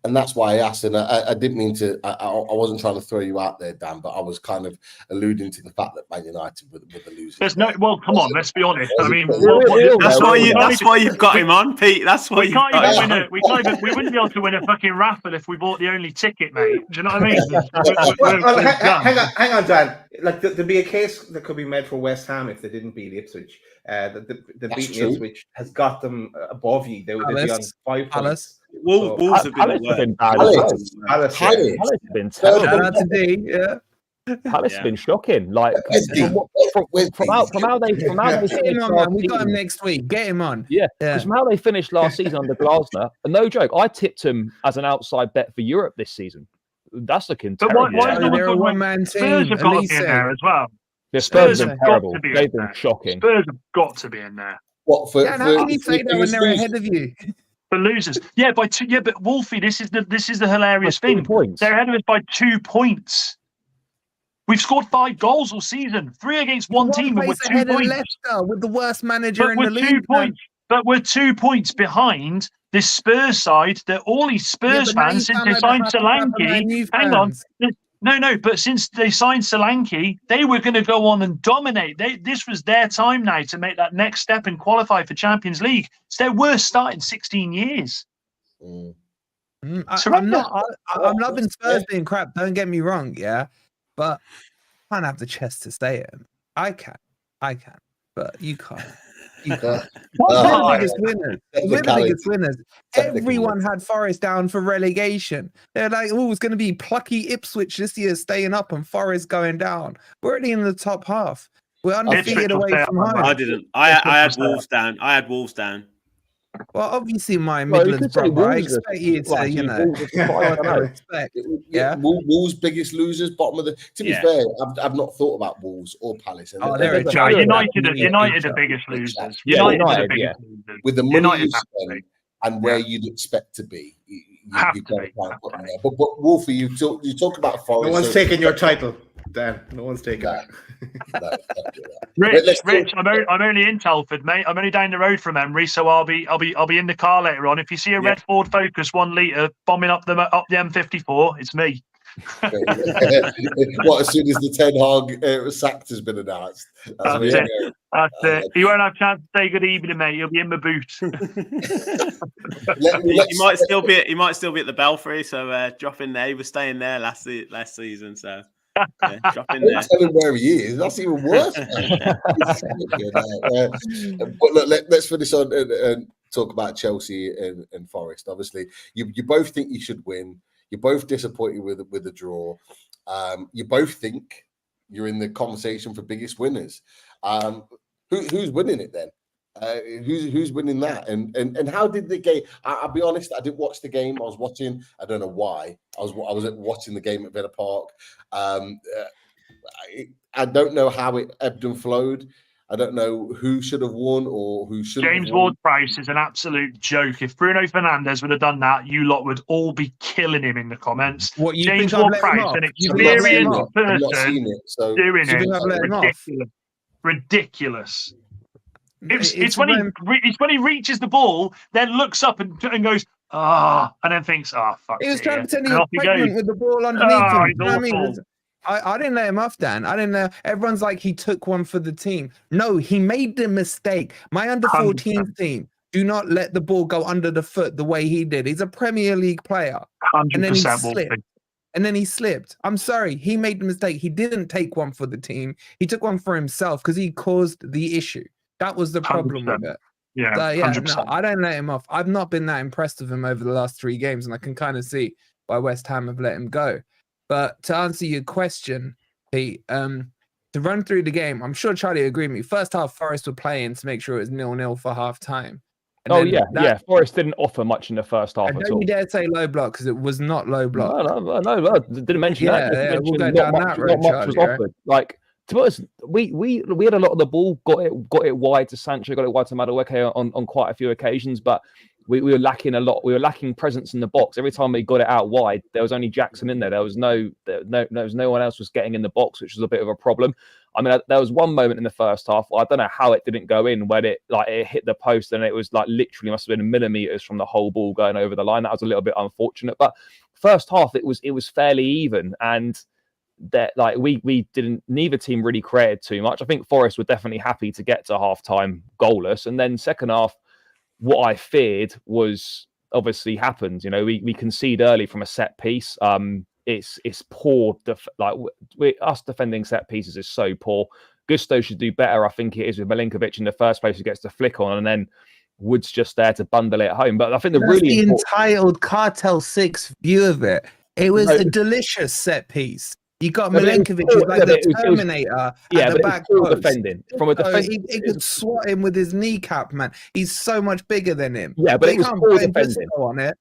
And that's why I asked, and I didn't mean to. I wasn't trying to throw you out there, Dan, but I was kind of alluding to the fact that Man United were the losers. There's no. Well, come on, let's be honest. I mean, that's why you've got him on, Pete. That's why we wouldn't be able to win a fucking raffle if we bought the only ticket, mate. Do you know what I mean? Hang on, Dan. Like there'd be a case that could be made for West Ham if they didn't beat Ipswich. The beating Ipswich has got them above you. They would be on 5 points. Wolves have been bad. Palace have been terrible. Shout out to D, Palace have been shocking. Like from how they get him on, man. We got him next week. Get him on. Yeah, because from how they finished last season under Glasner, and no joke, I tipped him as an outside bet for Europe this season. That's looking terrible. Why they're a one-man team. Spurs have got to be in there as well. Yeah, Spurs have been terrible. They've been shocking. Spurs have got to be in there. How can you say that when they're ahead of you? For losers, by 2. Yeah, but Wolfie, this is the hilarious thing. They're ahead of us by 2 points. We've scored 5 goals all season, 3 against one team, and we're 2 points. Leicester with the worst manager in the league. 2 points. But we're 2 points behind this Spurs side. That all these Spurs fans since they signed Solanke. Hang on. No, but since they signed Solanke, they were going to go on and dominate. This was their time now to make that next step and qualify for Champions League. It's their worst start in 16 years. I'm loving Spurs being crap. Don't get me wrong, yeah, but I can't have the chest to say it. I can, but you can't. We're the biggest winners. Everyone had Forest down for relegation. They're like, it's going to be plucky Ipswich this year staying up and Forest going down. We're already in the top half. We're undefeated away from home. I didn't. I had Wolves down. Well, obviously, my Midlands brother. I expect you to, Wolves' biggest losers, bottom of the. To be fair, I've not thought about Wolves or Palace. United are biggest losers. United are the biggest losers. With the money you spend and where you'd expect to be, you've got to try and put them there. But Wolfie, you talk about Forest. No one's taking your title, Dan. No one's taking it. Rich, I'm only in Telford, mate. I'm only down the road from Emery, so I'll be in the car later on. If you see a red Ford Focus 1 litre bombing up the M54, it's me. As soon as the Ten Hag sacked has been announced. That's it. You won't have a chance to say good evening, mate. You'll be in my boots. He might still be at the Belfry, so drop in there. He was staying there last season, so. Drop in there. Tell him where he is. That's even worse. But look, let's finish on and talk about Chelsea and Forest. Obviously, you both think you should win. You're both disappointed with the draw. You both think you're in the conversation for biggest winners. Who's winning it then? Who's winning that? And how did the game? I'll be honest, I didn't watch the game. I was watching. I don't know why. I was watching the game at Villa Park. I don't know how it ebbed and flowed. I don't know who should have won or who shouldn't. James Ward-Prowse is an absolute joke. If Bruno Fernandes would have done that, you lot would all be killing him in the comments. James Ward-Prowse, an experienced person, doing it. Ridiculous. It's when he reaches the ball, then looks up and goes, and then thinks, fuck. He was trying to pretend he was pregnant with the ball underneath him. You know what I mean? I didn't let him off, Dan. I didn't know. Everyone's like, he took one for the team. No, he made the mistake. My under-14 team, do not let the ball go under the foot the way he did. He's a Premier League player. 100% and then he slipped. I'm sorry. He made the mistake. He didn't take one for the team. He took one for himself because he caused the issue. That was the problem 100%. With it. Yeah, so, no, I don't let him off. I've not been that impressed with him over the last 3 games, and I can kind of see why West Ham have let him go. But to answer your question, Pete, to to run through the game, I'm sure Charlie would agree with me. First half, Forest were playing to make sure it was 0-0 for half time. Yeah. Forest didn't offer much in the first half And at don't all. you dare say low block because it was not low block. No, didn't mention that. Yeah, we'll go down that road, Not much was Charlie, offered. Like, to be honest, we had a lot of the ball, got it wide to Sancho, got it wide to Madueke on quite a few occasions, but we were lacking a lot. We were lacking presence in the box. Every time we got it out wide, there was only Jackson in there. There was no one else was getting in the box, which was a bit of a problem. I mean, there was one moment in the first half. I don't know how it didn't go in when it hit the post, and it was like literally must have been millimeters from the whole ball going over the line. That was a little bit unfortunate. But first half, it was fairly even, and that neither team really created too much. I think Forest were definitely happy to get to half time goalless, and then second half, what I feared was obviously happened. You know, we concede early from a set piece. It's poor. Us defending set pieces is so poor. Gusto should do better. I think it is with Milinkovic in the first place who gets the flick on, and then Wood's just there to bundle it home. But I think the entitled Cartel 6 view of it. It was a delicious set piece. You got Milinkovic, who's like the Terminator at the back post. Defending. From a defending, he could swat him with his kneecap, man. He's so much bigger than him. Yeah, but he can't put defending on it.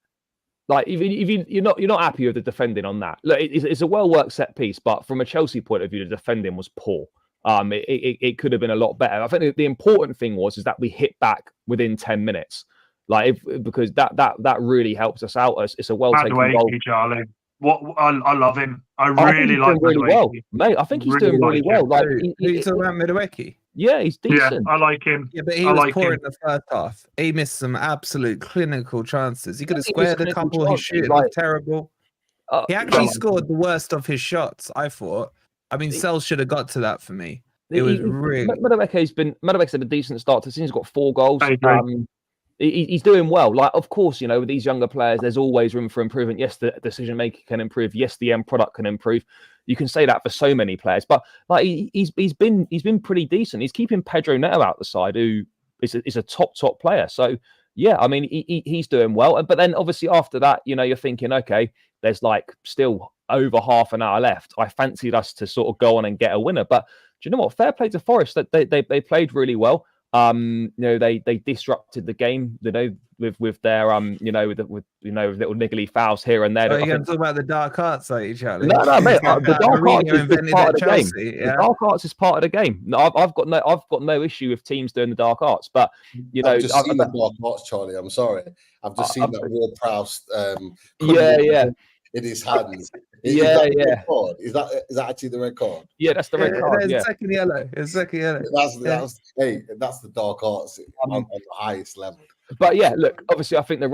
Like, if you're not happy with the defending on that, look, it's a well worked set piece, but from a Chelsea point of view, the defending was poor. It could have been a lot better. I think the important thing is that we hit back within 10 minutes, because that really helps us out. It's a well taken goal. Charlie. I love him. I really like really well, mate. I think he's doing really well. Like, he's talking about Madueke. Yeah, he's decent. Yeah, I like him. Yeah, but he was poor in the first half. He missed some absolute clinical chances. He could have squared a couple. His shooting was terrible. He actually scored the worst of his shots, I thought. I mean, Sells should have got to that for me. It was really... Madueke's had a decent start to the season. He's got 4 goals. He's doing well. Like, of course, you know, with these younger players, there's always room for improvement. Yes, the decision making can improve. Yes, the end product can improve. You can say that for so many players, but like he's been pretty decent. He's keeping Pedro Neto out the side, who is a top player. So yeah, I mean he's doing well. But then obviously after that, you know, you're thinking, okay, there's like still over half an hour left. I fancied us to sort of go on and get a winner, but do you know what? Fair play to Forest. That they played really well. You know, they disrupted the game, you know, with their you know, with little niggly fouls here and there. Are you going to talk about the dark arts, are you, Charlie? No, mate. The dark arts is part of the game. Yeah? The dark arts is part of the game. No, I've got no issue with teams doing the dark arts, but you know, I've just seen the dark arts, Charlie. I'm sorry, I've just seen that Ward-Prowse. In his hands. Is that actually the red card? Yeah, that's the red card. It's second yellow. It's second yellow. That's the dark arts on the highest level. But yeah, look, obviously, I think I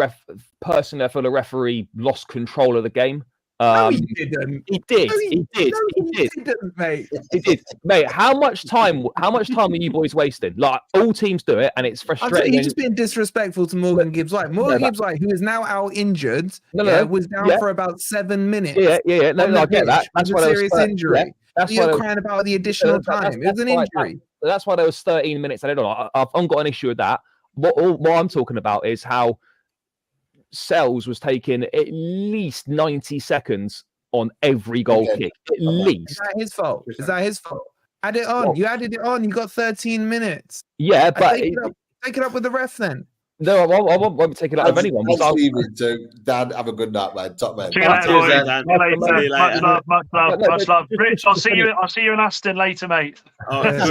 feel the referee lost control of the game. No, he didn't. He did. He didn't, mate. He did, mate. How much time are you boys wasting? Like, all teams do it, and it's frustrating. He's just being disrespectful to Morgan Gibbs-White. Gibbs-White, who is now out injured, was down for about 7 minutes. Yeah. No, I get that. That's why serious injury. Yeah. That's you're crying about the additional time. It was an injury. That's why there was 13 minutes. I don't know. I've got an issue with that. What I'm talking about is how Sells was taking at least 90 seconds on every goal kick. At least. Is that his fault? Add it on. You added it on. You got 13 minutes. Yeah, but take it up with the ref then. No, I won't take it out of anyone. I'll leave it to Dan. Have a good night, man. Top man. See you later, Dan. Much love. Rich, I'll see you in Aston later, mate. I'm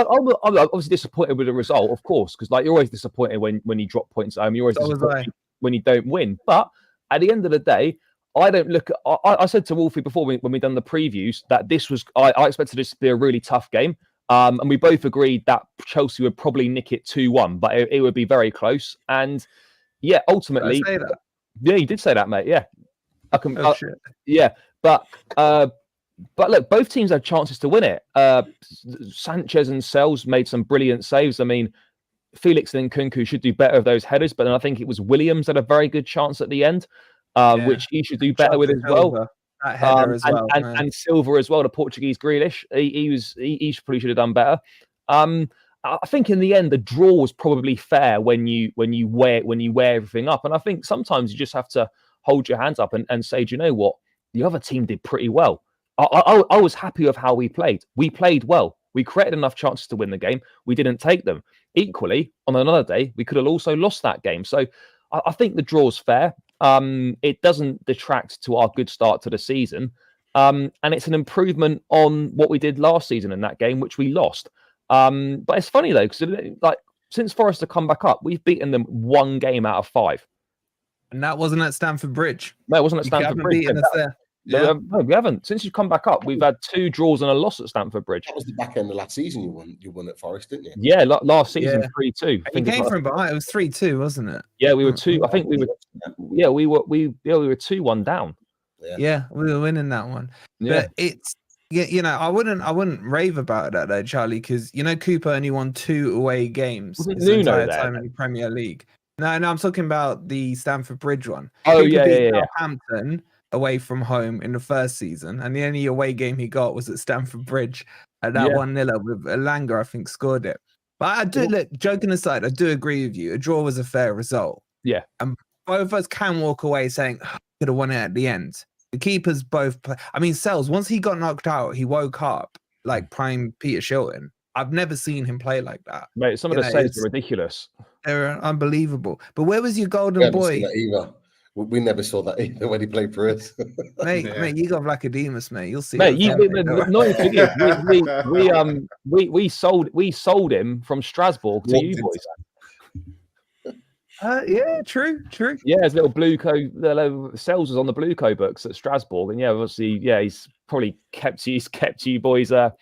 obviously disappointed with the result, of course, because like you're always disappointed when you drop points at home. You're always disappointed when you don't win. But at the end of the day, I don't look at. I said to Wolfie before when we done the previews that this was. I expected this to be a really tough game, and we both agreed that Chelsea would probably nick it 2-1, but it would be very close. And yeah, ultimately, did I say that? Yeah, you did say that, mate. Yeah, I can. Shit. Yeah, but look, both teams had chances to win it. Sanchez and Sells made some brilliant saves. I mean, Felix and Nkunku should do better of those headers, but then I think it was Williams had a very good chance at the end, which he should do better with as well. That header as well, and Silva as well, the Portuguese Grealish. He probably should have done better. I think in the end, the draw was probably fair when you weigh everything up, and I think sometimes you just have to hold your hands up and say, do you know what? the other team did pretty well. I was happy with how we played. We played well. We created enough chances to win the game. We didn't take them. Equally, on another day, we could have also lost that game. So I think the draw's fair. It doesn't detract to our good start to the season. And it's an improvement on what we did last season in that game, which we lost. But it's funny, though, because like since Forest have come back up, we've beaten them 1 game out of 5. And that wasn't at Stamford Bridge. No, it wasn't at Stamford Bridge. Beaten us there. Yeah. No, we haven't. Since you've come back up, we've had 2 draws and a loss at Stamford Bridge. That was the back end of last season. You won at Forest, didn't you? Yeah, last season 3-2. You came from behind. It was 3-2, wasn't it? Yeah, we were 2. I think we were. Yeah, we were 2-1 down. Yeah, we were winning that one. Yeah. But it's I wouldn't rave about that though, Charlie, because Cooper only won 2 away games his entire time in the Premier League. No, I'm talking about the Stamford Bridge one. Oh, Cooper beat yeah. Southampton away from home in the first season, and the only away game he got was at Stamford Bridge at that 1-0 with Elanga, I think, scored it. But I do look, joking aside, I do agree with you. A draw was a fair result. Yeah. And both of us can walk away saying, could have won it at the end. The keepers both play. I mean, Sells, once he got knocked out, he woke up like prime Peter Shilton. I've never seen him play like that. Mate, some of the saves are ridiculous. They're unbelievable. But where was your golden boy? We never saw that either when he played for us. Mate, you got Vlachodimos, mate. You'll see. Mate, we sold him from Strasbourg to you boys. Yeah, true. Yeah, his little Blueco, Sells was on the Blueco books at Strasbourg, and obviously, he's probably kept you boys a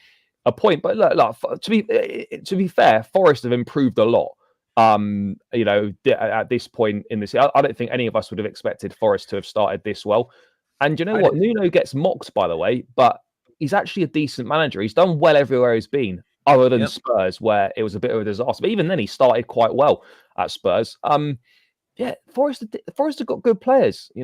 point. But look, to be fair, Forest have improved a lot. At this point in this, I don't think any of us would have expected Forest to have started this well. And you know what? Nuno gets mocked, by the way, but he's actually a decent manager. He's done well everywhere he's been, other than Spurs, where it was a bit of a disaster. But even then, he started quite well at Spurs. Forest have got good players. They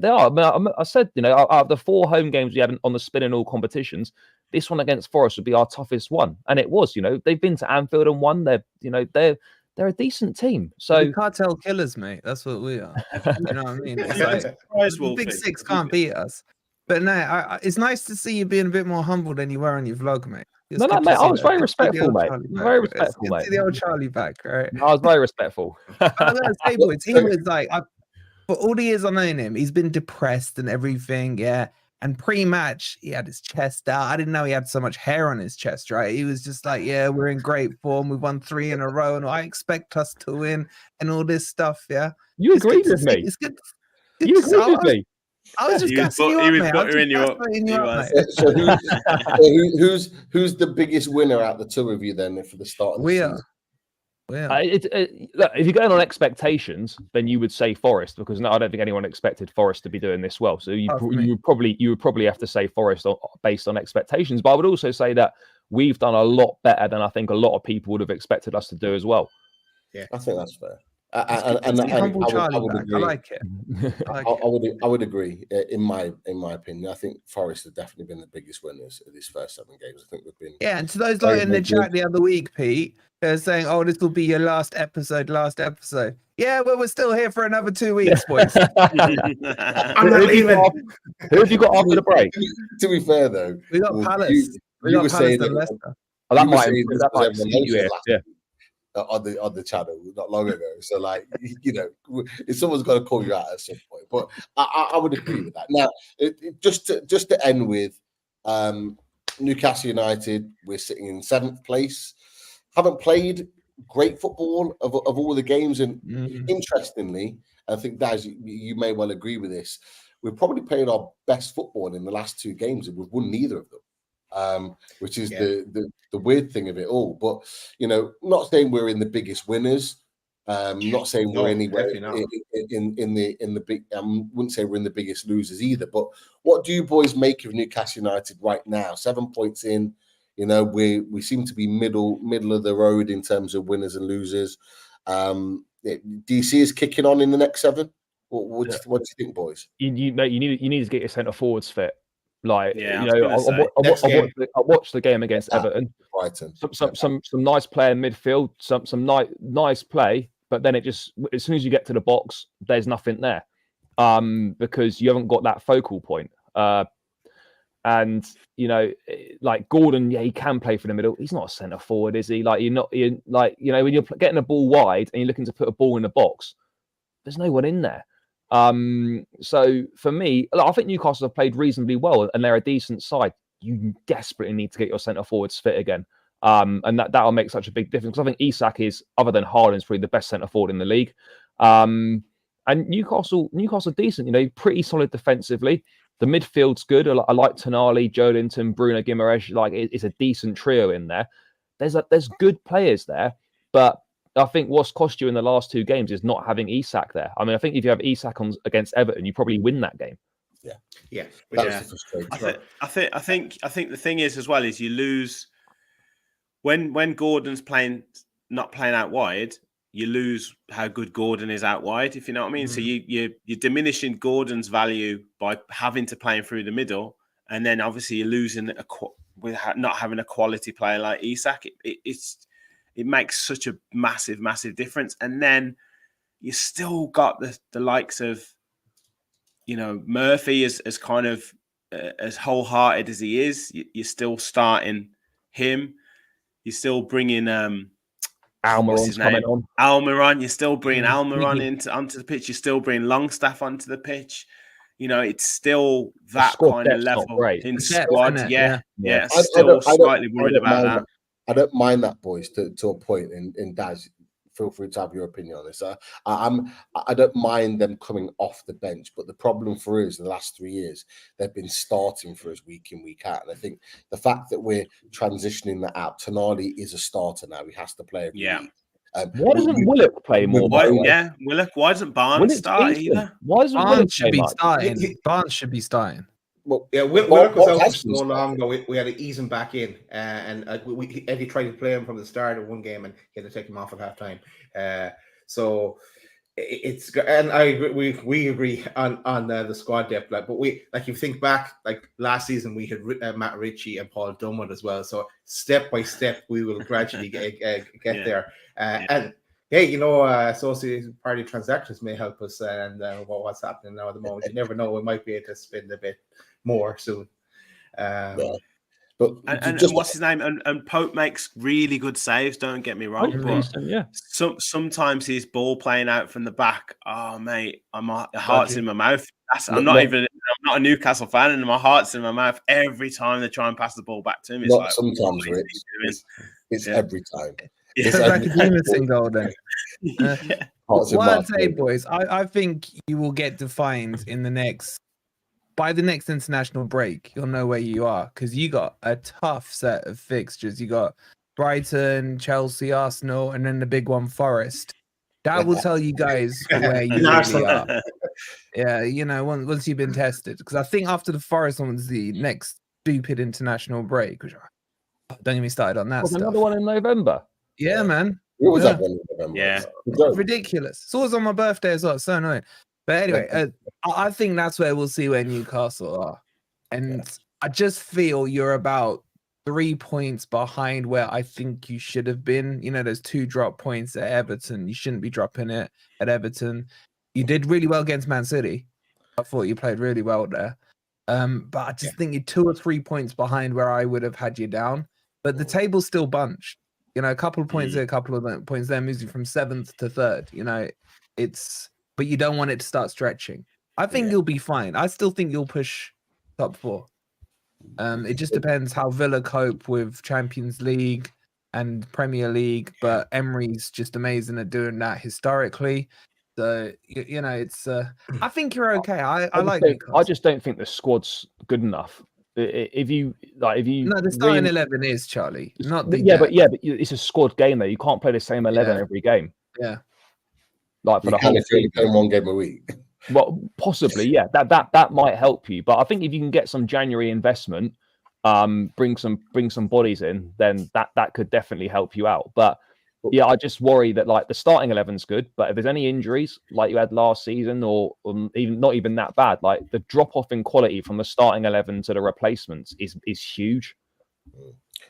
are. I mean, I said, out of the 4 home games we had on the spin in all competitions, this one against Forest would be our toughest one, and it was. They've been to Anfield and won. They're a decent team. So the cartel killers, mate. That's what we are. You know what I mean? It's like, the Big Six can't beat us. But no, it's nice to see you being a bit more humble than you were on your vlog, mate. Mate. I was very respectful, mate. Very respectful, mate. See the old Charlie back, right? I was very respectful. I'm gonna say, boys, he was like, for all the years I've known him, he's been depressed and everything, yeah. And pre-match, he had his chest out. I didn't know he had so much hair on his chest, right? He was just like, yeah, we're in great form. We've won 3 in a row, and I expect us to win, and all this stuff, yeah. You agreed with me. It's good. You agreed with me. I was just gassing you up, mate. So who's the biggest winner out the 2 of you then for the start of the season? Look, if you're going on expectations, then you would say Forest, because I don't think anyone expected Forest to be doing this well. So you would probably have to say Forest based on expectations. But I would also say that we've done a lot better than I think a lot of people would have expected us to do as well. Yeah, I think that's fair. I like it. I would agree. In my opinion, I think Forest have definitely been the biggest winners of these first 7 games. I think we've been. Yeah, and to those like in the chat the other week, Pete, they're saying, "Oh, this will be your last episode." Yeah, well, we're still here for another 2 weeks, boys. I'm not leaving. Who have you got after the break? To be fair, though, we got Palace. You were saying that Leicester. That might on the channel not long ago. So, like, if someone's got to call you out at some point. But I would agree with that. Now, just to end with Newcastle United, we're sitting in 7th place. Haven't played great football of all the games, and interestingly, I think Daz, you may well agree with this. We've probably played our best football in the last 2 games, and we've won neither of them. Which is the weird thing of it all. But not saying we're in the biggest winners. Not saying we're anywhere in the big. Wouldn't say we're in the biggest losers either. But what do you boys make of Newcastle United right now? 7 points in. We seem to be middle of the road in terms of winners and losers. Do you see us kicking on in the next 7? What do you think, boys? You need to get your centre forwards fit. Like, I watched the game against Everton. Brighton. Some nice play in midfield, some nice play, but then it just, as soon as you get to the box, there's nothing there, because you haven't got that focal point. And like Gordon, yeah, he can play for the middle. He's not a centre forward, is he? Like when you're getting a ball wide and you're looking to put a ball in the box, there's no one in there. So for me, I think Newcastle have played reasonably well, and they're a decent side. You desperately need to get your centre forwards fit again, and that'll make such a big difference. Because I think Isak is, other than Haaland, is probably the best centre forward in the league. And Newcastle decent. Pretty solid defensively. The midfield's good. I like Tonali, Joelinton, Bruno Guimaraes. Like it's a decent trio in there. There's good players there, but I think what's cost you in the last 2 games is not having Isak there. I mean, I think if you have Isak against Everton, you probably win that game. Yeah. I think the thing is as well is you lose when Gordon's not playing out wide. You lose how good Gordon is out wide, if you know what I mean. So you're diminishing Gordon's value by having to play him through the middle, and then obviously you're losing with not having a quality player like Isak. It makes such a massive difference. And then you still got the likes of Murphy as kind of as wholehearted as he is. You're still starting him. You're still bringing Almiron's coming on. Almiron, you're still bringing Almiron onto the pitch. You're still bringing Longstaff onto the pitch. It's still that kind of level in squad. Yeah. Still slightly worried about that. I don't mind that, boys, to a point. In Daz, feel free to have your opinion on this. I don't mind them coming off the bench, but the problem for us in the last 3 years, they've been starting for us week in, week out. And I think the fact that we're transitioning that out, Tonali is a starter now. He has to play every week. Why doesn't Willock play more? Willock. Why doesn't Barnes start either? Why doesn't Willock starting? Barnes should be starting. Well, yeah, Willock was out for so long ago. We had to ease him back in, and Eddie tried to play him from the start of one game, and he had to take him off at halftime. So it's, and I agree, we agree on the squad depth. But if you think back, like last season, we had Matt Ritchie and Paul Dunwood as well. So step by step, we will gradually get there. And hey, associated party transactions may help us, and what's happening now at the moment. You never know; we might be able to spend a bit more soon. But what's his name? And Pope makes really good saves. Don't get me wrong, but sometimes his ball playing out from the back. Oh mate, my heart's in my mouth. I'm not a Newcastle fan, and my heart's in my mouth every time they try and pass the ball back to him. It's not sometimes, Rich. It's every time. It's like a Jameson goal then. What I'd say, boys, I think you will get defined by the next international break. You'll know where you are, because you got a tough set of fixtures. You got Brighton, Chelsea, Arsenal, and then the big one, Forest. That will tell you guys where you really are. Yeah, once you've been tested. Because I think after the Forest one was the next stupid international break. Which, don't get me started on that stuff. Another one in November. Yeah, man. What was that one in November? Yeah. Ridiculous. It's always on my birthday as well. It's so annoying. But anyway, I think that's where we'll see where Newcastle are. And I just feel you're about 3 points behind where I think you should have been. There's 2 drop points at Everton. You shouldn't be dropping it at Everton. You did really well against Man City. I thought you played really well there. But I just think you're 2 or 3 points behind where I would have had you down. But the table's still bunched. A couple of points there, a couple of points there, moves you from 7th to 3rd. But you don't want it to start stretching. I think you'll be fine. I still think you'll push top 4. It just depends how Villa cope with Champions League and Premier League. But Emery's just amazing at doing that historically. So it's. I think you're okay. I just don't think the squad's good enough. If you the starting 11 is, Charlie, not the but it's a squad game though. You can't play the same 11 every game. Yeah, like for the whole thing, playing 1 game a week. Well, possibly, that might help you. But I think if you can get some January investment, bring some bodies in, then that could definitely help you out. But yeah, I just worry that the starting 11's good, but if there's any injuries like you had last season, or even not even that bad, the drop off in quality from the starting 11 to the replacements is huge.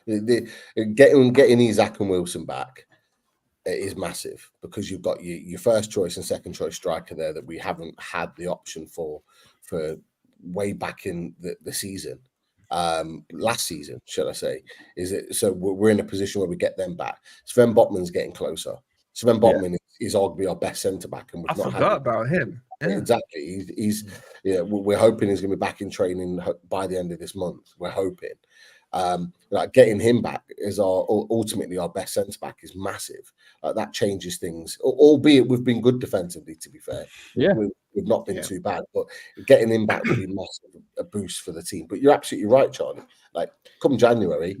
Getting Isak and Wilson back is massive, because you've got your first choice and second choice striker there that we haven't had the option for way back in the season, last season, should I say? Is it so? We're in a position where we get them back. Sven Botman's getting closer. Sven Botman is arguably our best centre back, and I forgot about him. Yeah. Exactly. He's we're hoping he's going to be back in training by the end of this month. We're hoping. Like getting him back is ultimately our best centre back is massive. That changes things. Albeit we've been good defensively, to be fair. Yeah, we've not been too bad, but getting him back would be massive, a boost for the team. But you're absolutely right, Charlie. Like come January,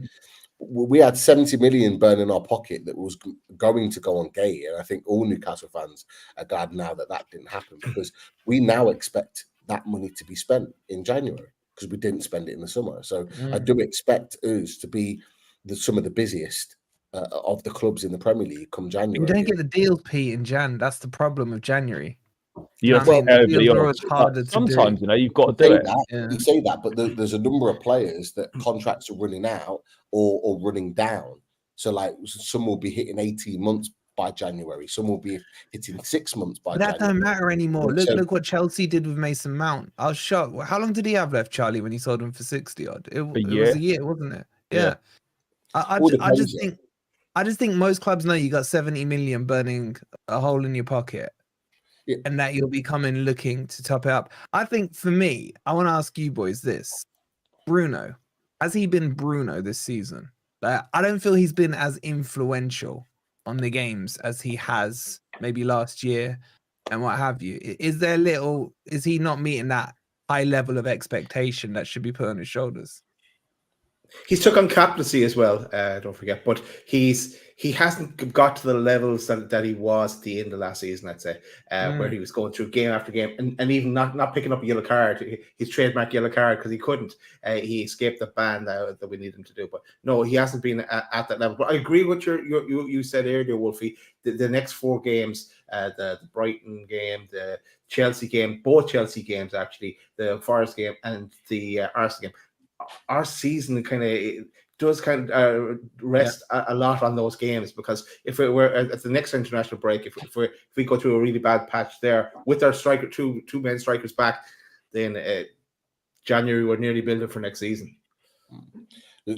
we had 70 million burning our pocket that was going to go on Gay, and I think all Newcastle fans are glad now that didn't happen, because we now expect that money to be spent in January because we didn't spend it in the summer. So I do expect us to be some of the busiest of the clubs in the Premier League come January. You don't get the deals, Pete, in Jan. That's the problem with January. You're deals are always harder to sometimes do. you've got to do it. You say that, but there's a number of players that contracts are running out or running down. So like some will be hitting 18 months by January, some will be hitting 6 months by January. That don't matter anymore. Look what Chelsea did with Mason Mount. I was shocked. How long did he have left, Charlie, when he sold him for 60 odd? It was a year, wasn't it? Yeah. I just think most clubs know you got 70 million burning a hole in your pocket. Yeah. And that you'll be coming looking to top it up. I think for me, I want to ask you boys this. Bruno, has he been Bruno this season? I don't feel he's been as influential on the games as he has maybe last year and what have you. Is he not meeting that high level of expectation that should be put on his shoulders? He's took on captaincy as well, don't forget, but he hasn't got to the levels that he was at the end of last season, I'd say, where he was going through game after game and even not picking up a yellow card, his trademark yellow card, because he couldn't. He escaped the ban that we need him to do. But no, he hasn't been at that level. But I agree with you said earlier, Wolfie, the next 4 games, the Brighton game, the Chelsea game, both Chelsea games actually, the Forest game and the Arsenal game, our season does rest a lot on those games, because if we're at the next international break, if we go through a really bad patch there with our striker, two main strikers back, then January we're nearly building for next season.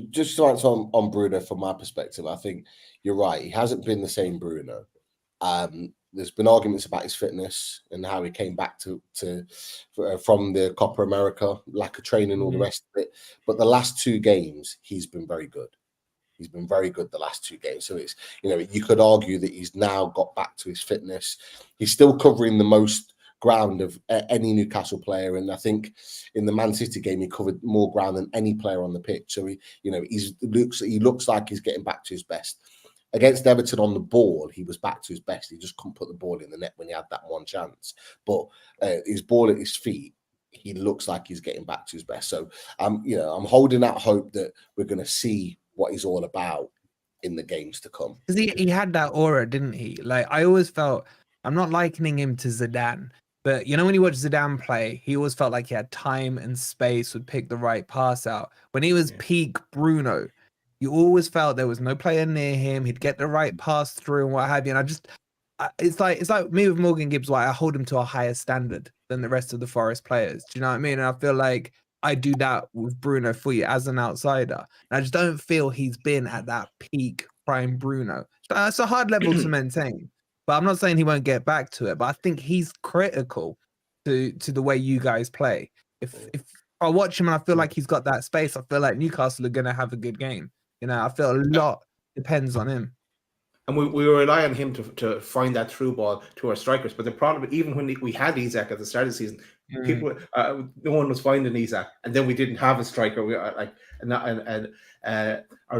Just to answer on Bruno from my perspective, I think you're right. He hasn't been the same Bruno. There's been arguments about his fitness and how he came back from the Copa America, lack of training, all the rest of it. But the last 2 games, he's been very good. He's been very good the last 2 games. So it's, you could argue that he's now got back to his fitness. He's still covering the most ground of any Newcastle player, and I think in the Man City game he covered more ground than any player on the pitch. So he looks like he's getting back to his best. Against Everton on the ball, he was back to his best. He just couldn't put the ball in the net when he had that one chance. But his ball at his feet, he looks like he's getting back to his best. So I'm holding out hope that we're going to see what he's all about in the games to come. Because he had that aura, didn't he? Like I always felt, I'm not likening him to Zidane, but when you watch Zidane play, he always felt like he had time and space, would pick the right pass out. When he was peak Bruno, you always felt there was no player near him. He'd get the right pass through and what have you. And it's like me with Morgan Gibbs. Why I hold him to a higher standard than the rest of the Forest players. Do you know what I mean? And I feel like I do that with Bruno for you as an outsider. And I just don't feel he's been at that peak prime Bruno. It's a hard level to maintain. But I'm not saying he won't get back to it. But I think he's critical to the way you guys play. If I watch him and I feel like he's got that space, I feel like Newcastle are going to have a good game. I feel a lot depends on him. And we rely on him to find that through ball to our strikers. But the problem, even when we had Isak at the start of the season, people, no one was finding Isak. And then we didn't have a striker. We our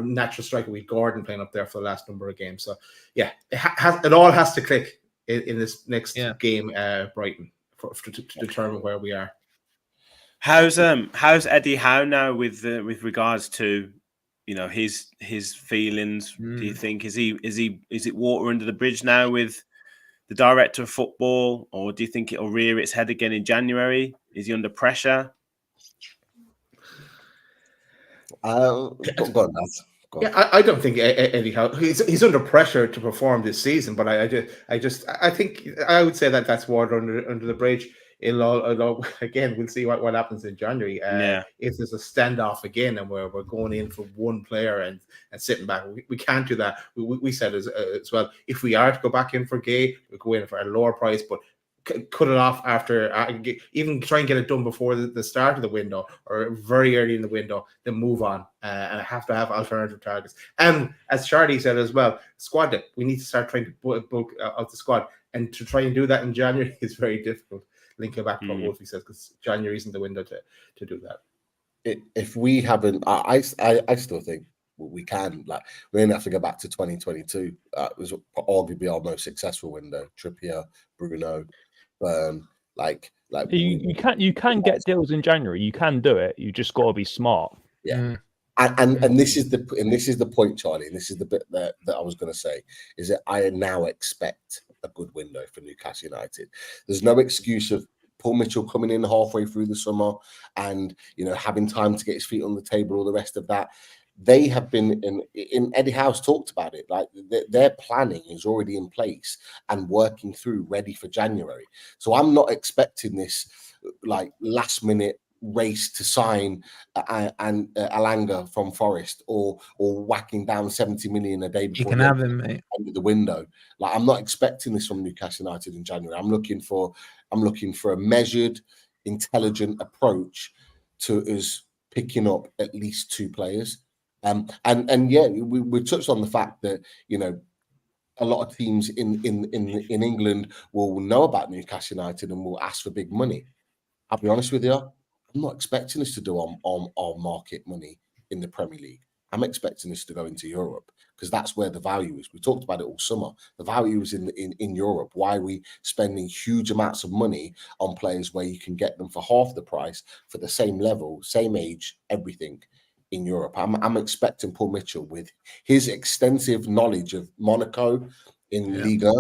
natural striker, we had Gordon playing up there for the last number of games. So, yeah, it all has to click in this next game, Brighton, to determine where we are. How's Eddie Howe now with regards to his feelings? Do you think is it water under the bridge now with the director of football, or do you think it'll rear its head again in January? Is he under pressure? Go on, lads. Yeah, I don't think Eddie Howe, he's under pressure to perform this season, but I think I would say that's water under the bridge. again, we'll see what happens in January. If there's a standoff again and we're going in for one player and sitting back, we can't do that. We said as well, if we are to go back in for Gay, we go in for a lower price, but cut it off after, even try and get it done before the start of the window or very early in the window, then move on and have to have alternative targets. And as Charlie said as well, squad depth, we need to start trying to bulk out the squad, and to try and do that in January is very difficult. Linking back to what Wolfie says, because January isn't the window to do that. If we haven't, I still think we can. Like, we're gonna have to go back to 2022. It was arguably our most successful window. Trippier, Bruno, you can get deals in January. You can do it. You just got to be smart. Yeah. And this is the point, Charlie, and this is the bit that I was going to say, is that I now expect a good window for Newcastle United. There's no excuse of Paul Mitchell coming in halfway through the summer and having time to get his feet on the table, all the rest of that. They have been in Eddie Howe's talked about it, like their planning is already in place and working through, ready for January. So I'm not expecting this like last minute race to sign Alanga from Forest or whacking down 70 million a day before you can have him, mate, under the window. Like, I'm not expecting this from Newcastle United in January. I'm looking for a measured, intelligent approach to us picking up at least 2 players. And yeah, we touched on the fact that a lot of teams in England will know about Newcastle United and will ask for big money. I'll be honest with you, I'm not expecting us to do on market money in the Premier League. I'm expecting us to go into Europe, because that's where the value is. We talked about it all summer. The value is in Europe. Why are we spending huge amounts of money on players where you can get them for half the price, for the same level, same age, everything in Europe? I'm expecting Paul Mitchell, with his extensive knowledge of Monaco in Liga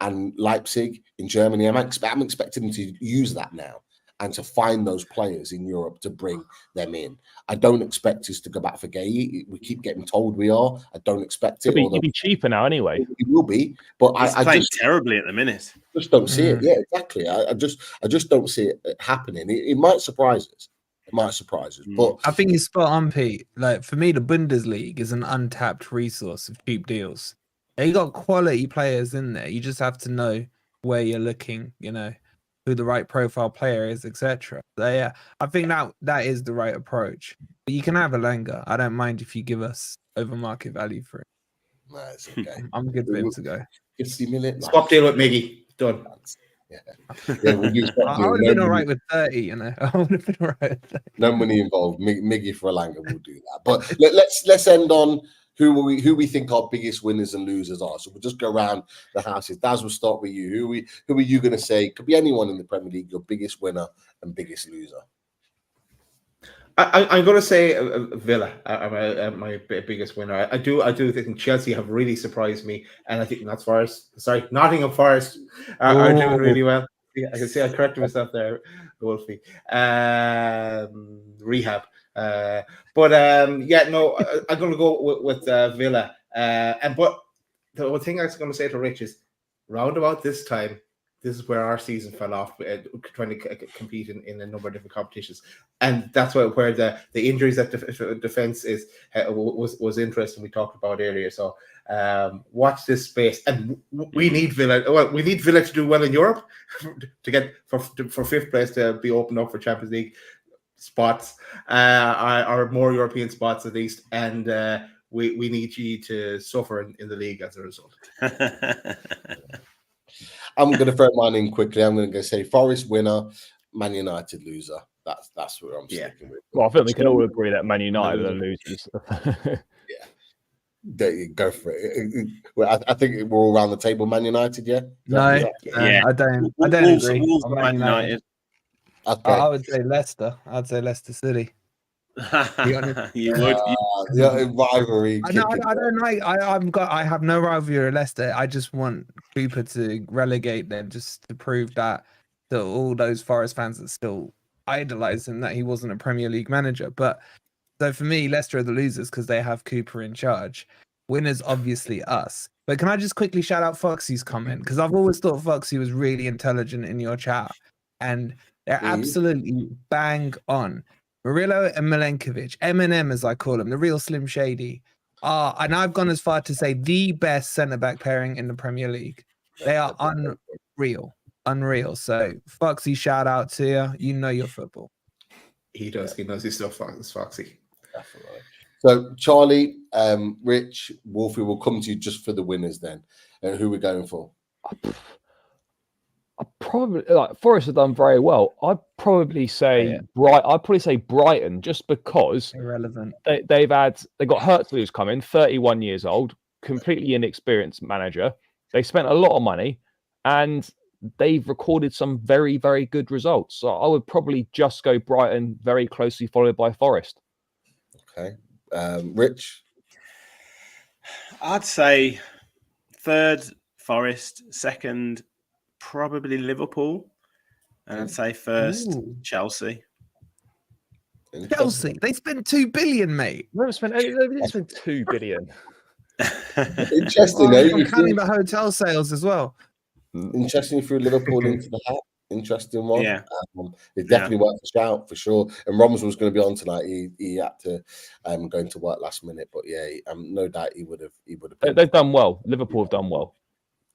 and Leipzig in Germany, I'm expecting him to use that now and to find those players in Europe to bring them in. I don't expect us to go back for Gay. We keep getting told we are. I don't expect it. He'll be cheaper now anyway. It will be, but I playing terribly at the minute. Just don't see it. Yeah, exactly. I just don't see it happening. It might surprise us. It might surprise us. But I think he's spot on, Pete. Like, for me, the Bundesliga is an untapped resource of cheap deals. You got quality players in there. You just have to know where you're looking, who the right profile player is, etc. So yeah, I think that is the right approach. But you can have Alanga. I don't mind if you give us over market value for it. No, it's okay. I'm good for him to go. 50 million. Swap deal with Miggy. Done. Yeah, we'll do I would have been all right with 30, I would have been all right with 30. No money involved. Miggy for Alanga will do that. But let's end on who we think our biggest winners and losers are. So we'll just go around the houses. Daz, we'll start with you. Who are you going to say? Could be anyone in the Premier League. Your biggest winner and biggest loser. I'm going to say Villa are my biggest winner. I do think Chelsea have really surprised me, and I think that's Forest. Sorry, Nottingham Forest are doing really well. I can see I corrected myself there, Wolfie. Rehab. I'm going to go with Villa. But the one thing I was going to say to Rich is, round about this time, this is where our season fell off, trying to compete in a number of different competitions, and that's where the injuries at defense was interesting. We talked about earlier. So watch this space, and we need Villa. Well, we need Villa to do well in Europe to get for 5th place to be opened up for Champions League spots, or more European spots at least, and we need you to suffer in the league as a result. I'm going to throw mine in quickly. I'm going to say Forest winner, Man United loser. That's where I'm sticking with. Well, I think we can all agree that Man United are losers. Yeah, there you go for it. I think we're all around the table. Man United, yeah. I don't agree. Man United. Okay. I would say Leicester. I'd say Leicester City. You would. Rivalry. I don't like. I have no rivalry with Leicester. I just want Cooper to relegate them, just to prove that to all those Forest fans that still idolise him, that he wasn't a Premier League manager. But so for me, Leicester are the losers because they have Cooper in charge. Winners, obviously, us. But can I just quickly shout out Foxy's comment? Because I've always thought Foxy was really intelligent in your chat. And They're absolutely bang on. Murillo and Milenkovic, Eminem as I call them, the real Slim Shady, are, and I've gone as far to say, the best centre-back pairing in the Premier League. They are unreal. So, Foxy, shout out to you. You know your football. He does. He knows his stuff, Foxy. Definitely. So, Charlie, Rich, Wolfie, will come to you just for the winners then. And who we're going for? I probably Forest have done very well. I'd probably say Brighton, just because Irrelevant. they've got Hertzler who's coming, 31 years old, completely inexperienced manager. They spent a lot of money, and they've recorded some very, very good results. So I would probably just go Brighton, very closely followed by Forest. Okay, Rich. I'd say third Forest, second probably Liverpool, and I'd say first Chelsea. Chelsea, they spent 2 billion, mate. They didn't spend 2 billion. Interesting. I'm counting the hotel sales as well. Interesting you threw Liverpool into the hat. Interesting one. Yeah. It's definitely worth a shout for sure. And Roms was going to be on tonight. He had to go into work last minute, but yeah, no doubt he would have. They've done well. Liverpool have done well.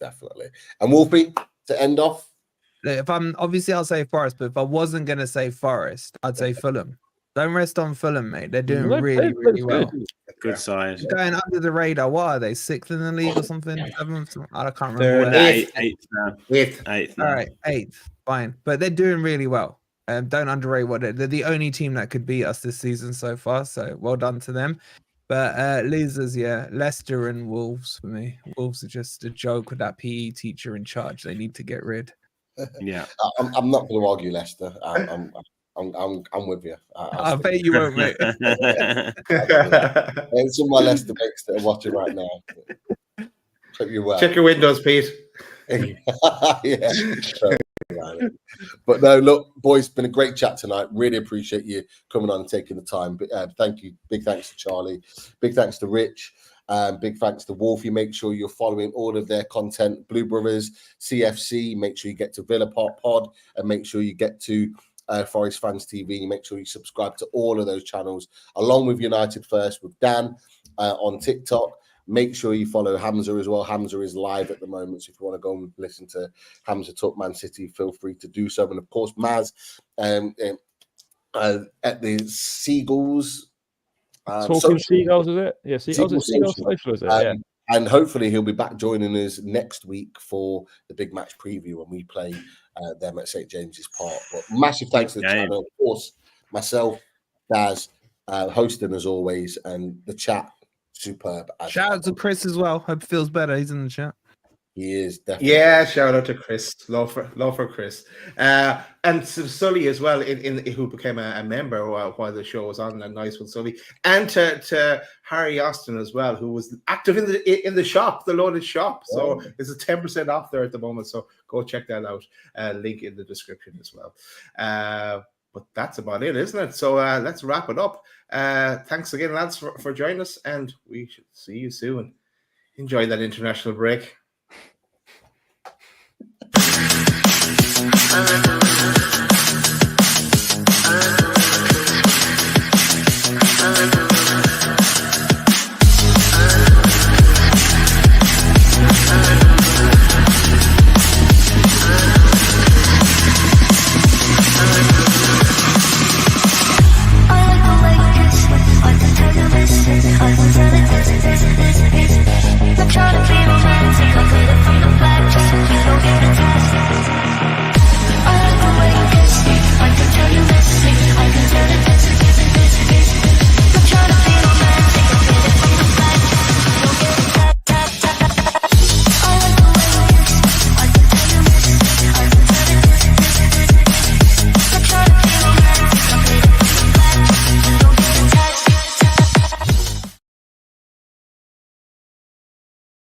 Definitely. And Wolfie, to end off. If I'll say Forest, but if I wasn't going to say Forest, I'd say Fulham. Don't rest on Fulham, mate. They're doing really well. Good size. Going under the radar. What are they? 6th in the league or something? 7th? I can't remember. Eighth now. Eighth. All right, 8th. Fine. But they're doing really well. Don't underrate what they're the only team that could beat us this season so far. So well done to them. But losers, yeah, Leicester and Wolves for me. Wolves are just a joke with that PE teacher in charge. They need to get rid. Yeah, I'm not going to argue Leicester. I'm with you. I bet you won't, mate. It's some of my Leicester mates that are watching right now. Check your windows, Pete. Yeah. But no, look, boys, it's been a great chat tonight. Really appreciate you coming on and taking the time. Thank you. Big thanks to Charlie. Big thanks to Rich. Big thanks to Wolfie. Make sure you're following all of their content. Blue Brothers, CFC. Make sure you get to Villa Park Pod, and make sure you get to Forest Fans TV. Make sure you subscribe to all of those channels, along with United First with Dan on TikTok. Make sure you follow Hamza as well. Hamza is live at the moment, so if you want to go and listen to Hamza talk Man City, feel free to do so. And of course, Maz at the Seagulls. Talking Seagulls, is it? Yeah, Seagulls Social, is it? Yeah. And hopefully he'll be back joining us next week for the big match preview when we play them at St. James's Park. But massive thanks to the channel. Of course, myself, Daz, hosting as always, and the chat, superb. Shout out to Chris as well. Hope he feels better. He's in the chat. He is definitely. Yeah, shout out to Chris. Love for Chris. And to Sully as well, who became a member while the show was on. A nice one, Sully. And to Harry Austin as well, who was active in the shop, the Loaded shop. So it's a 10% off there at the moment. So go check that out. Link in the description as well. But that's about it, isn't it? So let's wrap it up. Thanks again, lads, for joining us, and we should see you soon. Enjoy that international break.